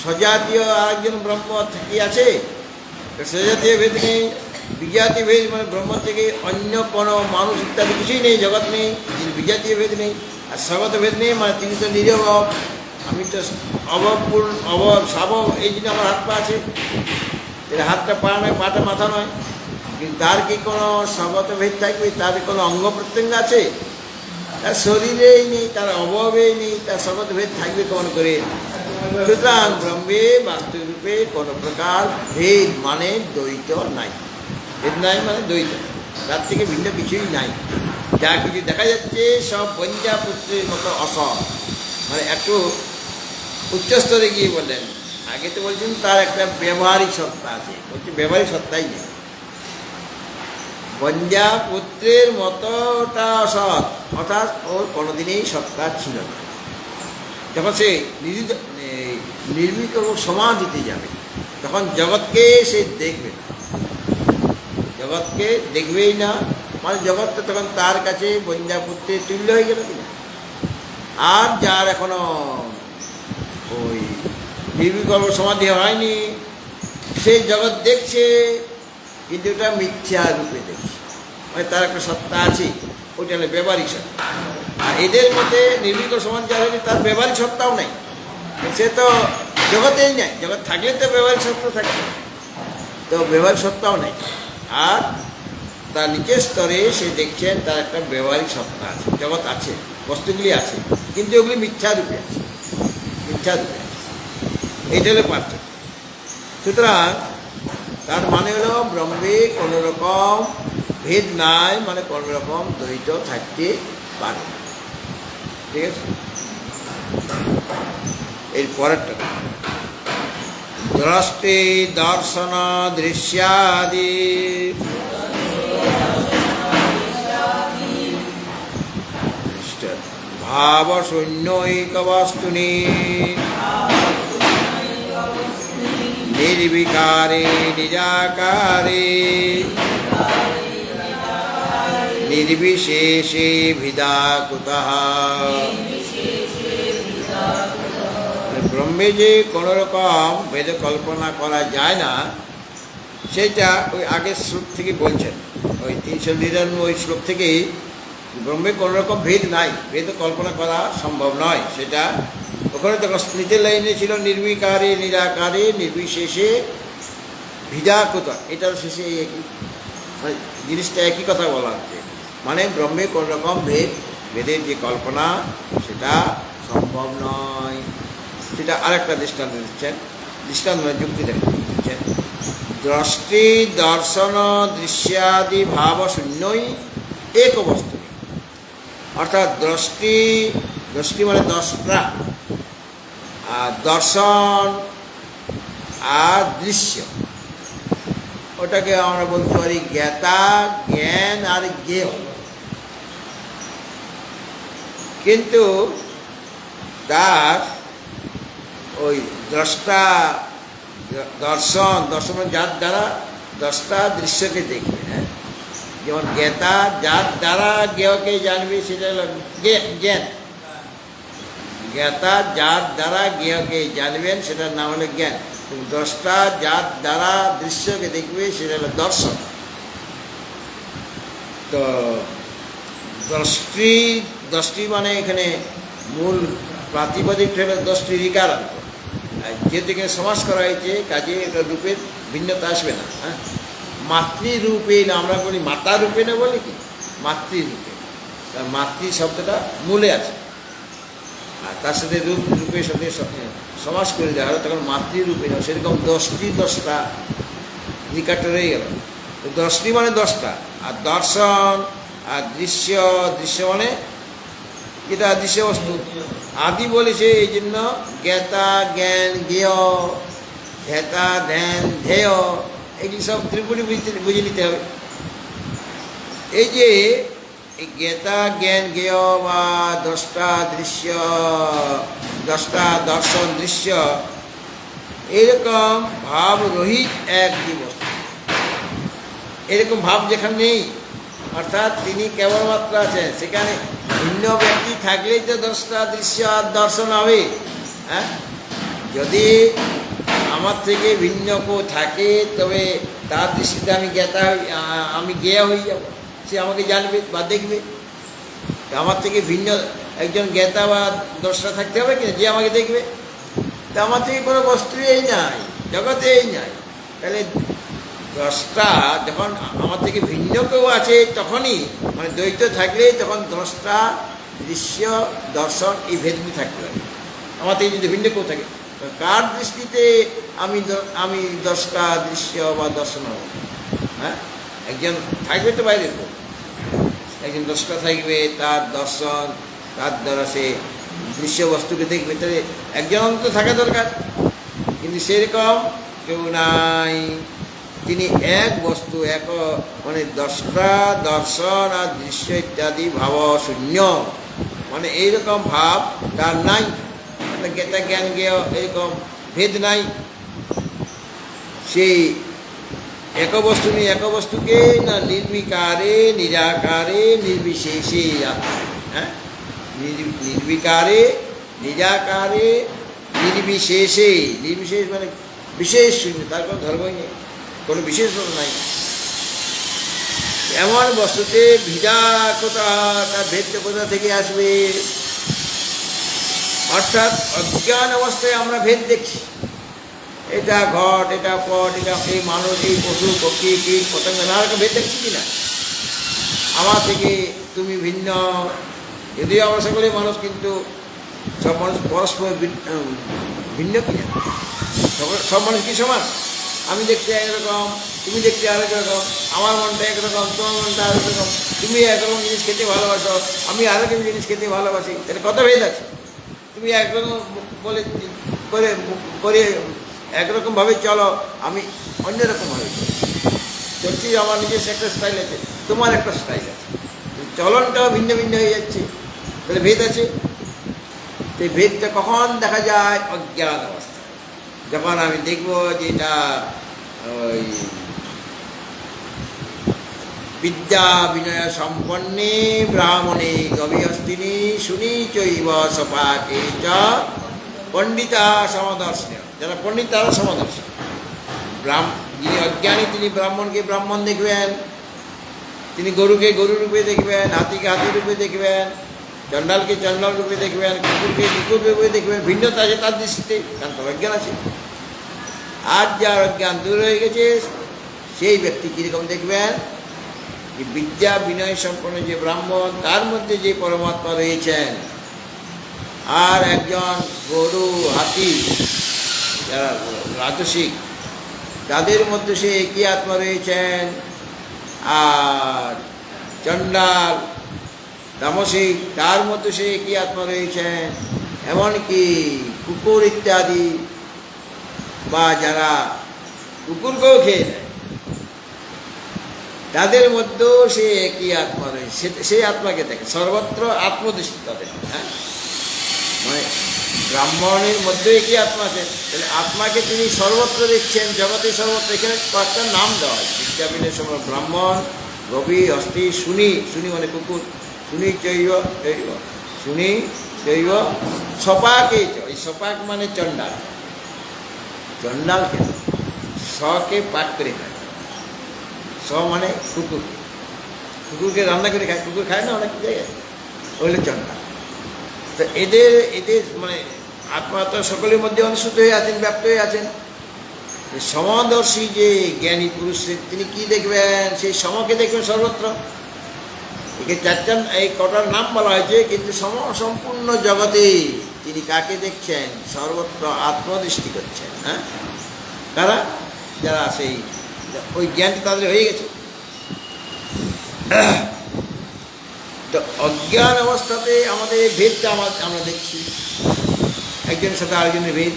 সজাতীয় আরেকজন ব্রহ্ম থেকে আছে, সজাতীয় ভেদ নেই, বিজাতীয় ভেদ মানে ব্রহ্ম থেকে অন্য কোনো মানুষ ইত্যাদি কিছুই নেই, জগৎ নেই, বিজাতীয় ভেদ নেই। আর স্বগত ভেদ নেই মানে তিনি তো নিরবব, আমি তো অভাবপূর্ণ, অভাব স্বভাব, এই জন্য আমার হাত পা আছে, এটা হাতটা পা নয়, পাটা মাথা নয়। কিন্তু তার কি কোনো স্বগত ভেদ থাকবে? তার কোনো অঙ্গ প্রত্যঙ্গ আছে? তার শরীরেই নেই, তার অভাবেই নেই, তার স্বগত ভেদ থাকবে কেমন করে? সুতরাং ব্রহ্মে বাস্তবরূপে কোনো প্রকার ভেদ মানে দ্বৈত নাই। ভেদ নাই মানে দ্বৈত, তার থেকে ভিন্ন কিছুই নাই। যা কিছু দেখা যাচ্ছে সব পঞ্জাপুত্রের মতো অসৎ। মানে একটু উচ্চস্তরে গিয়ে বললেন, আগে তো বলছেন তার একটা ব্যবহারিক সত্তা আছে, বলছে ব্যবহারিক সত্তাই নেই। পঞ্জাপুত্রের মতোটা অসৎ, অর্থাৎ ওর কোনোদিনই সত্তা ছিল না। যখন সে নির্বিকল্প সমাধিতে যাবে তখন জগৎকে সে দেখবে না, জগৎকে দেখবেই না, মানে জগৎটা তখন তার কাছে পঞ্জাপুত্রের তুল্য হয়ে গেল কিনা। আর যার এখনো ওই নির্বিকল্প সমাধি হয়নি সেই জগৎ দেখছে, কিন্তু ওটা মিথ্যা রূপে দেখছে, মানে তার একটা সত্তা আছে, ওইটা হলো ব্যবহারিক সত্তা। আর এদের মধ্যে নির্বিকল্প সমাধি যার হয়নি তার ব্যবহারিক সত্তাও নেই, সে তো জগতেই নেই। জগৎ থাকলে তো ব্যবহারিক সত্তা থাকে, তো ব্যবহারিক সত্তাও নেই। আর তার নিচের স্তরে সে দেখছেন তার একটা ব্যবহারিক সত্তা আছে, জগৎ আছে, বস্তুগুলি আছে, কিন্তু ওগুলি মিথ্যা রূপে আছে, মিথ্যা রূপে আছে। এইটা হলো পার্থক্য। সুতরাং তার মানে হলো ব্রহ্মে কোনো রকম ভেদ নাই, মানে কোনো রকম দ্বৈত থাকতে পারে না। ঠিক আছে, এর পরেরটা দ্রষ্টে দর্শন দৃশ্যাদি ভাব শূন্যৈক বস্তুনি নির্বিকারে নিরাকারে নির্বিশেষে ভিদা কুতঃ। ব্রহ্মে যে কোনো রকম ভেদ কল্পনা করা যায় না, সেটা ওই আগের শ্লোক থেকে বলছেন, ওই 399 শ্লোক থেকেই ব্রহ্মে কোনো রকম ভেদ নাই, ভেদ কল্পনা করা সম্ভব নয়। সেটা ওখানে তো স্মৃতির লাইনে ছিল নির্বিকারে নিরাকারে নির্বিশেষে ভিদা কুতঃ, এটার শেষে একই মানে জিনিসটা একই কথা বলা হচ্ছে, মানে ব্রহ্মে কোনো রকম ভেদের যে কল্পনা সেটা সম্ভব নয়। সেটা আরেকটা দৃষ্টান্ত দিচ্ছেন, দৃষ্টান্ত যুক্তি দিচ্ছেন, দ্রষ্টি দর্শন দৃশ্যাদি ভাব শূন্যই এক বস্তু। অর্থাৎ দৃষ্টি মানে দশটা, আর দর্শন আর দৃশ্য, ওটাকে আমরা বলতে পারি জ্ঞাতা, জ্ঞান আর জ্ঞেয়। কিন্তু তার ওই দ্রষ্টা দর্শন যার দ্বারা দ্রষ্টা দৃশ্যকে দেখবে, হ্যাঁ, যেমন জ্ঞাতা যার দ্বারা জ্ঞেয়কে জানবে সেটা হলো জ্ঞান। জ্ঞাতা যার দ্বারা জ্ঞেয়কে জানবেন সেটার নাম হলো জ্ঞান। দ্রষ্টা যার দ্বারা দৃশ্যকে দেখবে সেটা হলো দর্শন। তো দৃষ্টি মানে এখানে মূল প্রাতিপদিক হলো দৃষ্টি ঋকারান্ত, যেহেতু এখানে সমাস করা হয়েছে কাজে এটা রূপের ভিন্নতা আসবে না। হ্যাঁ, মাতৃরূপে না, আমরা বলি মাতা রূপে না, বলি কি মাতৃরূপে, মাতৃ শব্দটা মূলে আছে, আর তার সাথে রূপের সাথে সমাস করে দেওয়া হলো, তখন মাতৃরূপে না। সেরকম দশটা নিকাটে রয়ে গেল। দশটি মানে দশটা, আর দর্শন আর দৃশ্য মানে এটা দৃশ্যবস্তু আদি বলেছে, এই জন্য জ্ঞাতা জ্ঞান জ্ঞেয়, ধ্যাতা ধ্যান ধ্যেয়, এগুলি সব ত্রিপুটি বুঝে নিতে হবে। এই যে জ্ঞাতা জ্ঞান জ্ঞেয় বা দশটা দর্শন দৃশ্য, এরকম ভাব রহিত এক বস্তু, এরকম ভাব যেখানে নেই, অর্থাৎ তিনি কেবলমাত্র আছেন, সেখানে ভিন্ন ব্যক্তি থাকলেই তো দশটা দৃশ্য আর দর্শন হবে। হ্যাঁ, যদি আমার থেকে ভিন্ন কেউ থাকে তবে তার দৃষ্টিতে আমি জ্ঞেয় হয়ে যাব, সে আমাকে জানবে বা দেখবে। আমার থেকে ভিন্ন একজন জ্ঞাতা বা দ্রষ্টা থাকতে হবে কিনা, যে আমাকে দেখবে। তা আমার থেকে কোনো বস্তুই নাই, জগতেই নাই। তাহলে দ্রষ্টা যখন আমার থেকে ভিন্ন কেউ আছে তখনই, মানে দ্বৈত থাকলে তখন দ্রষ্টা দৃশ্য দর্শন এই ভেদগুলি থাকতে পারে। আমার থেকে যদি ভিন্ন কেউ থাকে, কার দৃষ্টিতে আমি দ্রষ্টা দৃশ্য বা দর্শন হব? হ্যাঁ, একজন থাকবে তো বাইরে, একজন দ্রষ্টা থাকবে, তার দর্শন, তার দ্বারা সে দৃশ্য বস্তুকে দেখবে, তাহলে একজন তো থাকা দরকার, কিন্তু সেরকম কেউ নাই। তিনি এক বস্তু, এক মানে দ্রষ্টা দর্শন আর দৃশ্য ইত্যাদি ভাব শূন্য, মানে এইরকম ভাব তার নাই। জ্ঞাতা জ্ঞান জ্ঞেয় এরকম ভেদ নাই। সেই এক বস্তু নিয়ে এক বস্তুকে না নির্বিকারে নিরাকারে নির্বিশেষে, হ্যাঁ, নির্বিকারে নিরাকারে নির্বিশেষে, নির্বিশেষ মানে বিশেষ শূন্য, তার কোনো ধর্মই নেই, কোনো বিশেষ নাই। এমন বস্তুতে ভিদা কোথা, তার ভেদটা কোথা থেকে আসবে? অর্থাৎ অজ্ঞান অবস্থায় আমরা ভেদ দেখছি, এটা ঘট, এটা পট, এটা এই মানুষ, এই পশু পক্ষী কীট পতঙ্গ, নানা রকম ভেদ দেখছি কিনা। আমার থেকে তুমি ভিন্ন, যদিও আমরা সকলেই মানুষ, কিন্তু সব মানুষ পরস্পর ভিন্ন কিনা। সব মানুষ কি সমান? আমি দেখতে একরকম, তুমি দেখতে আরেক রকম, আমার মনটা একরকম, তোমার মনটা আরেক রকম, তুমি একরকম জিনিস খেতে ভালোবাসো, আমি আরেকরকম জিনিস খেতে ভালোবাসি, তাহলে কত ভেদ আছে? তুমি একরকম বলে করে করে একরকমভাবে চলো, আমি অন্যরকমভাবে চলছি, আমার নিজস্ব একটা স্টাইল আছে, তোমার একটা স্টাইল আছে, চলনটাও ভিন্ন ভিন্ন হয়ে যাচ্ছে, তাহলে ভেদ আছে। সেই ভেদটা কখন দেখা যায়? অজ্ঞান অবস্থা, যখন আমি দেখবো যে এটা ওই বিদ্যা বিনয় সম্পন্নে ব্রাহ্মণে গভীরস্তিনি শুনি চৈব সপাকে চ পণ্ডিতা সমদর্শনীয়। যারা পণ্ডিত তারা সমদর্শন। যিনি অজ্ঞানী তিনি ব্রাহ্মণকে ব্রাহ্মণ দেখবেন, তিনি গরুকে গরু রূপে দেখবেন, হাতিকে হাতি রূপে দেখবেন, চণ্ডালকে চণ্ডাল রূপে দেখবেন, কুকুরকে কুকুর রূপে দেখবেন। ভিন্নতা আছে তার দৃষ্টিতে, কারণ তার অজ্ঞান আছে। আর যার অজ্ঞান দূর হয়ে গেছে সেই ব্যক্তি কীরকম দেখবেন? যে বিদ্যা বিনয় সম্পন্ন যে ব্রাহ্মণ, তার মধ্যে যে পরমাত্মা রয়েছেন, আর একজন গরু হাতি যারা রাজসিক, তাদের মধ্যে সে একই আত্মা রয়েছেন। আর চণ্ডাল তামসিক, তার মধ্যে সে একই আত্মা রয়েছেন। এমনকি কুকুর ইত্যাদি, বা যারা কুকুরকেও খেয়ে নেয়, তাদের মধ্যেও সে একই আত্মা রয়েছে। সেই আত্মাকে দেখে, সর্বত্র আত্মদৃষ্টি তাদের। হ্যাঁ, মানে ব্রাহ্মণের মধ্যে একই আত্মা আছে, তাহলে আত্মাকে তিনি সর্বত্র দেখছেন, জগতে সর্বত্র। এখানে কয়েকটা নাম দেওয়া হয় বিদ্যাবিনের সময়: ব্রাহ্মণ, রবি, অস্থি, শুনি। শুনি মানে কুকুর। শুনি চৈব চৈব, শুনি চৈব সপাকে। এই সপাক মানে চণ্ডাল। চণ্ডাল কেন? সকে পাক করে খায়। স মানে কুকুর, কুকুরকে রান্না করে খায়। কুকুর খায় না অনেক জায়গায়, ওইলে চণ্ডাল। তো এদের এদের মানে আত্মা তো সকলের মধ্যে অনুসূত হয়ে আছেন, ব্যাপ্ত হয়ে আছেন। সমদর্শী যে জ্ঞানী পুরুষ, তিনি কি দেখবেন? সেই সমকে দেখবেন সর্বত্র। একে চারজন এই কটার নাম বলা হয়েছে, কিন্তু সম্পূর্ণ জগতে তিনি কাকে দেখছেন? সর্বত্র আত্মদৃষ্টি করছেন। হ্যাঁ, কারা? যারা সেই ওই জ্ঞানটি তাদের হয়ে গেছে। তো অজ্ঞান অবস্থাতে আমাদের ভেদটা আমরা দেখছি, একজনের সাথে আরেকজনের ভেদ।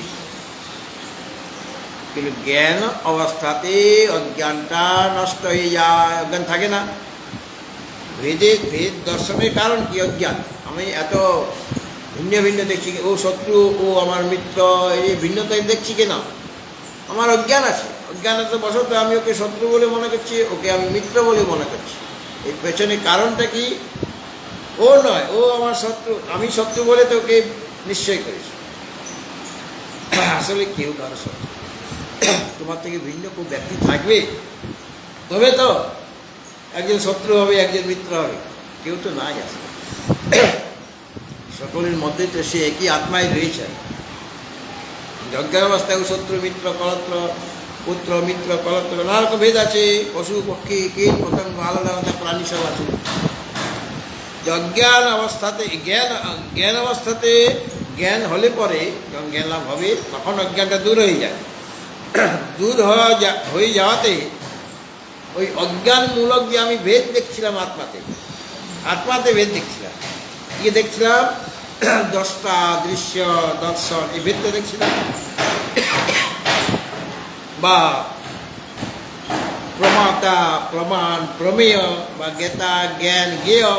কিন্তু জ্ঞান অবস্থাতে অজ্ঞানটা নষ্ট হয়ে যায়, অজ্ঞান থাকে না। ভেদ দর্শনের কারণ কি? অজ্ঞান। আমি এত ভিন্ন ভিন্ন দেখছি, ও শত্রু, ও আমার মিত্র, এই ভিন্নতা দেখছি কেন? আমার অজ্ঞান আছে। অজ্ঞানত বশত আমি ওকে শত্রু বলে মনে করছি, ওকে আমি মিত্র বলে মনে করছি। এর পেছনে কারণটা কি? ও নয়, ও আমার শত্রু, আমি শত্রু বলে তো ওকে নিশ্চয় করেছি। আসলে কেউ কারো শত্রু। তোমার থেকে ভিন্ন কেউ ব্যক্তি থাকবে, তবে তো একজন শত্রু হবে, একজন মিত্র হবে। কেউ তো নাই আসলে। সকলের মধ্যে তো সে একই আত্মায় রয়েছে। অজ্ঞানাবস্থায় শত্রু মিত্র কলত্র, পুত্র মিত্র কলত্র, নানা রকম ভেদ আছে। পশু পক্ষী কীট পতঙ্গ, আলাদা আলাদা প্রাণী সব আছে। অজ্ঞান অবস্থাতে জ্ঞান অবস্থাতে জ্ঞান হলে পরে, যখন জ্ঞান লাভ হবে, তখন অজ্ঞানটা দূর হয়ে যায়। দূর হয়ে যাওয়াতে ওই অজ্ঞানমূলক যে আমি ভেদ দেখছিলাম আত্মাতে ভেদ দেখছিলাম। কি দেখছিলাম? দশটা দৃশ্য, দর্শন, এই ভেদটা দেখছিলাম। বা প্রমাতা, প্রমাণ, প্রমেয়, বা জ্ঞাতা, জ্ঞান, জ্ঞেয়,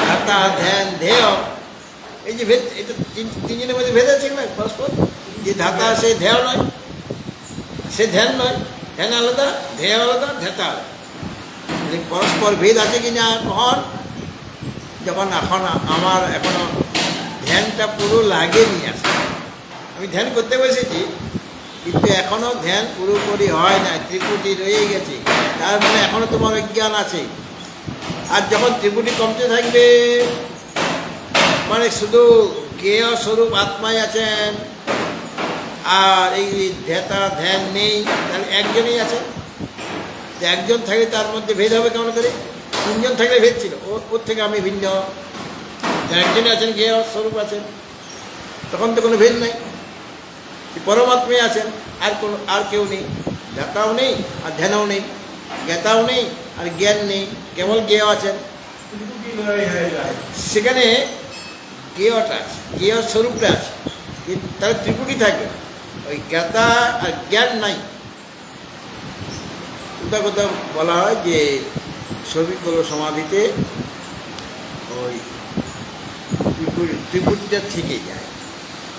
ধাতা, ধ্যান, ধেয়, এই যে ভেদ, এটা তিনজনের মধ্যে ভেদ আছে না পরস্পর। যে ধাতা সে ধ্যায় নয়, সে ধ্যান নয়। ধ্যান আলাদা, ধ্যায় আলাদা, ধ্যাতা আলাদা। পরস্পর ভেদ আছে কি না? যখন এখন আমার এখনো ধ্যানটা পুরো লাগেনি। আসলে আমি ধ্যান করতে বসেছি, কিন্তু এখনো ধ্যান পুরোপুরি হয় না, ত্রিপুটি রয়ে গেছে। তার মানে এখনো তোমার অজ্ঞান আছে। আর যখন ত্রিপুটি কমতে থাকবে, মানে শুধু জ্ঞেয় স্বরূপ আত্মায় আছেন, আর এই ধ্যাতা ধ্যান নেই, তাহলে একজনই আছেন। একজন থাকলে তার মধ্যে ভেদ হবে কেমন করে? তিনজন থাকলে ভেদ ছিল, ওর থেকে আমি ভিন্ন। একজনই আছেন, জ্ঞেয় স্বরূপ আছেন, তখন তো কোনো ভেদ নাই। পরমাত্মাই আছেন, আর কেউ নেই। ধ্যাতাও নেই আর ধ্যানও নেই, জ্ঞাতাও নেই আর জ্ঞান নেই, কেবল জ্ঞেয় আছেন। সেখানে জ্ঞেয়টা আছে, জ্ঞেয় স্বরূপটা আছে, কিন্তু তার ত্রিপুটি থাকবে না, ওই জ্ঞাতা আর জ্ঞান নাই। কোথাও কোথাও বলা হয় যে ছবিগুলো সমাধিতে ওই ত্রিপুটিটা থেকে যায়,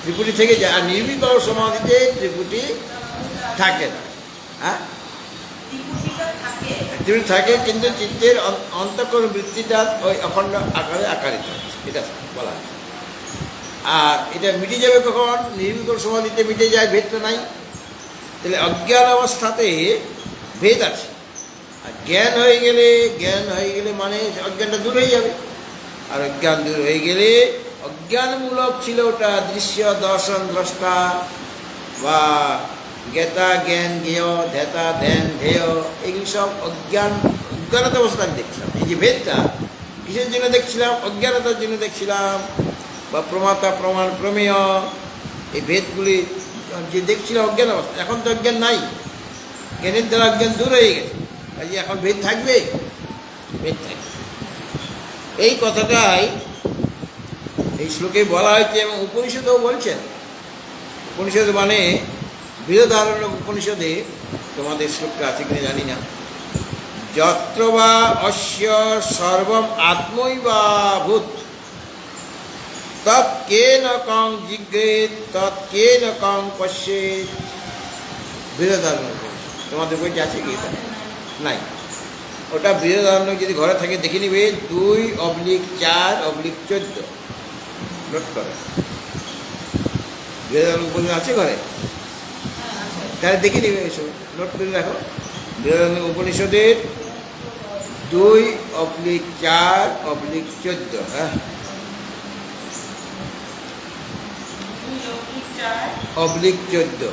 ত্রিপুটি থেকে যায়, আর নির্বিকল্প সমাধিতে ত্রিপুটি থাকে না। হ্যাঁ, ত্রিপুটি থাকে, কিন্তু চিত্তের অন্তঃকরণ বৃত্তিটা ওই অখণ্ড আকারে আকারিত হচ্ছে, এটা বলা হয়। আর এটা মিটে যাবে কখন? নির্বিকল্প সমাধিতে মিটে যায়, ভেদটা নাই। তাহলে অজ্ঞান অবস্থাতে ভেদ আছে, আর জ্ঞান হয়ে গেলে মানে অজ্ঞানটা দূর হয়ে যাবে। আর অজ্ঞান দূর হয়ে গেলে, অজ্ঞানমূলক ছিল ওটা দৃশ্য, দর্শন, দ্রষ্টা বা জ্ঞাতা, জ্ঞান, জ্ঞেয়, ধ্যাতা, ধ্যান, ধ্যেয়, এগুলি সব অজ্ঞানতা অবস্থান দেখছিলাম। এই যে ভেদটা কিসের জন্য দেখছিলাম? অজ্ঞানতার জন্য দেখছিলাম। বা প্রমাতা, প্রমাণ, প্রমেয়, এই ভেদগুলি যে দেখছিলাম অজ্ঞান অবস্থা। এখন তো অজ্ঞান নাই, জ্ঞানের দ্বারা অজ্ঞান দূর হয়ে গেছে, কাজে এখন ভেদ থাকবে? ভেদ থাকবে। এই কথাটাই এই শ্লোকে বলা হয়েছে, এবং উপনিষদেও বলছেন। উপনিষদ মানে বৃহদারণ্যক উপনিষদে, তোমাদের শ্লোকটা আছে কিনা জানি না, যত্র বা অস্য সর্বম আত্মৈবাভূত তৎ কেন কং জিজ্ঞেত তৎ কেন কং পশ্যেত। বৃহদারণ্যক উপনিষদ, তোমাদের বইটা আছে কি? নাই। ওটা বৃহদারণ্যক যদি ঘরে থাকে দেখে নিবে, 2/4/14 নোট করে। বৃহদারণ্যক উপনিষদ আছে ঘরে, তাহলে দেখে নিবে, এসব নোট করে রাখো। বৃহদারণ্যক উপনিষদের 2/4/14, হ্যাঁ, /14।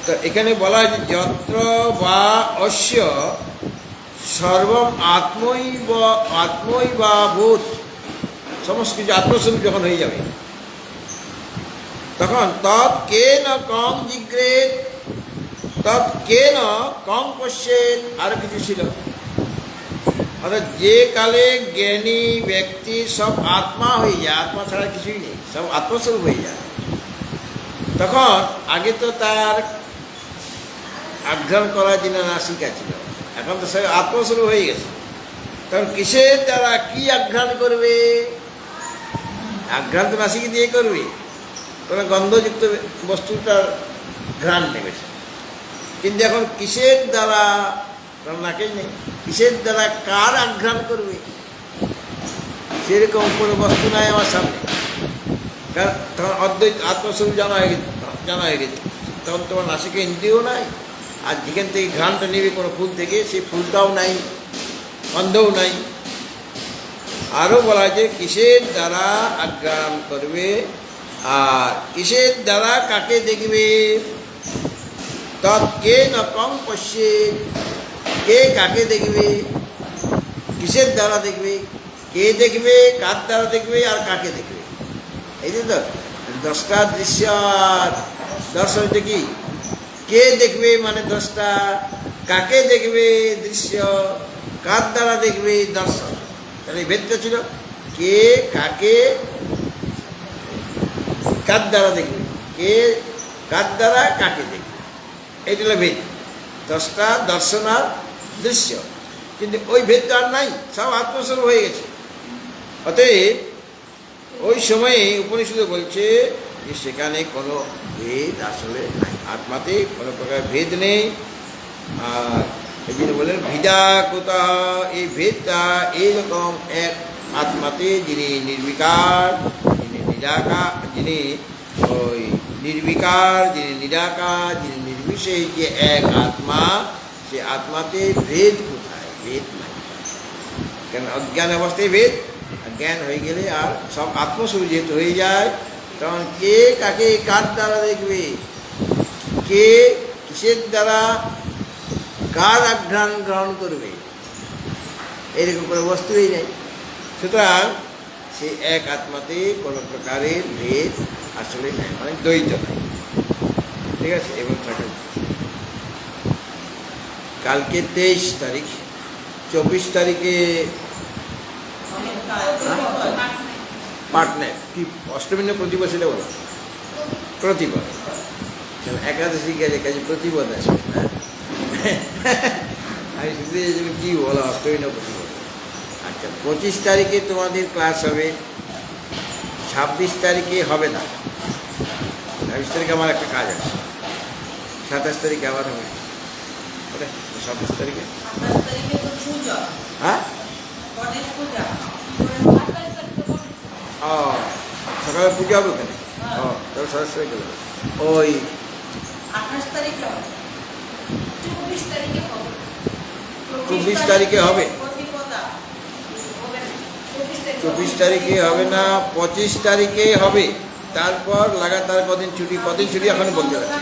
তো এখানে বলা হয়েছে যত্র বা অস্য সর্বম আত্মৈবাভূত, সমস্ত কিছু আত্মস্বরূপ যখন হয়ে যাবে, তখন তৎ কেন কং জিজ্ঞেত তৎ কেন কং পশ্যেত। আরো কিছু ছিল, অর্থাৎ যে কালে জ্ঞানী ব্যক্তি সব আত্মা হয়ে যায়, আত্মা ছাড়া কিছুই নেই, সব আত্মস্বরূপ হয়ে যায়, তখন আগে তো তার আঘ্রাণ করার জন্য নাসিকা ছিল, এখন তো সব আত্মস্বরূপ হয়ে গেছে। তখন কিসের দ্বারা কি আঘ্রাণ করবে? আঘ্রাণ তো নাসিকা দিয়ে করবে, তখন গন্ধযুক্ত বস্তুটার ঘ্রাণ নেবে। কিন্তু এখন কিসের দ্বারা? নাকেই নেই, কিসের দ্বারা কার আঘ্রাণ করবে? সেরকম কোনো বস্তু নাই আমার সামনে, কারণ তখন অদ্বৈত আত্মস্বরূপ জানা হয়ে গেছে। তখন তোমার নাসিকা ইন্দ্রিয় নাই, আর যেখান থেকে ঘ্রাণটা নেবে কোনো ফুল থেকে, সেই ফুলটাও নাই, গন্ধও নাই। আরও বলা হয়েছে কিসের দ্বারা আঘ্রাণ করবে আর কিসের দ্বারা কাকে দেখবে। তৎ কে ন কং পশ্যেত, কে কাকে দেখবে, কিসের দ্বারা দেখবে, কে দেখবে, কার দ্বারা দেখবে, আর কাকে দেখবে। এই যে তো 10টা দৃশ্য আর দর্শনটা কি? কে দেখবে মানে 10টা, কাকে দেখবে দৃশ্য, কার দ্বারা দেখবে দর্শন। তাহলে এই ভেদটা ছিল কে কাকে কার দ্বারা দেখবে, কে কার দ্বারা কাকে দেখবে, এইটা হলো ভেদ। 10টা দর্শন আর দৃশ্য, কিন্তু ওই ভেদটা আর নাই, সব আত্মস্বরূপ হয়ে গেছে। অতএব ওই সময়ে উপনিষদে বলছে যে সেখানে কোনো ভেদ আসলে নাই, আত্মাতে কোনো প্রকার ভেদ নেই। আর এই জন্য বলেন ভিদা কোথা, এই ভেদটা এইরকম এক আত্মাতে, যিনি নির্বিকার, যিনি নিরাকার, যিনি ওই নির্বিকার, যিনি নিরাকার, যিনি নির্বিশেষ, যে এক আত্মা, সে আত্মাতে ভেদ কোথায়? ভেদ নাই। কেন? অজ্ঞান অবস্থায় ভেদ, জ্ঞান হয়ে গেলে আর সব আত্মস্বরূপ যেহেতু হয়ে যায়, তখন কে কাকে কার দ্বারা দেখবে, কে কিসের দ্বারা কার আঘ্রাণ গ্রহণ করবে, এরকম কোনো বস্তুই নেই। সুতরাং সে এক আত্মাতে কোনো প্রকারের ভেদ আসলে নাই, মানে দ্বৈত নাই। ঠিক আছে, এবার থাকে কালকে 23 তারিখ, 24 তারিখে পাঠ নেয় কি অষ্টমী না প্রতিপদ সেটা বলো? প্রতিপদ। একাদশী গেলে কাজে প্রতিপদ আছে। আমি শুধু কি বলো অষ্টমী না প্রতিপদ। আচ্ছা, 25 তারিখে তোমাদের ক্লাস হবে, 26 তারিখে হবে না। 26 তারিখে আমার একটা কাজ আছে, 27 তারিখে আবার হবে। 27 তারিখে হ্যাঁ ও সকালে পূজা হবে ওখানে। ও তাহলে 27 তারিখে হবে। ওই 24 তারিখে হবে, 24 তারিখে হবে না, 25 তারিখে হবে। তারপর লাগাতার কদিন ছুটি, কদিন ছুটি এখন বলতে পারছি।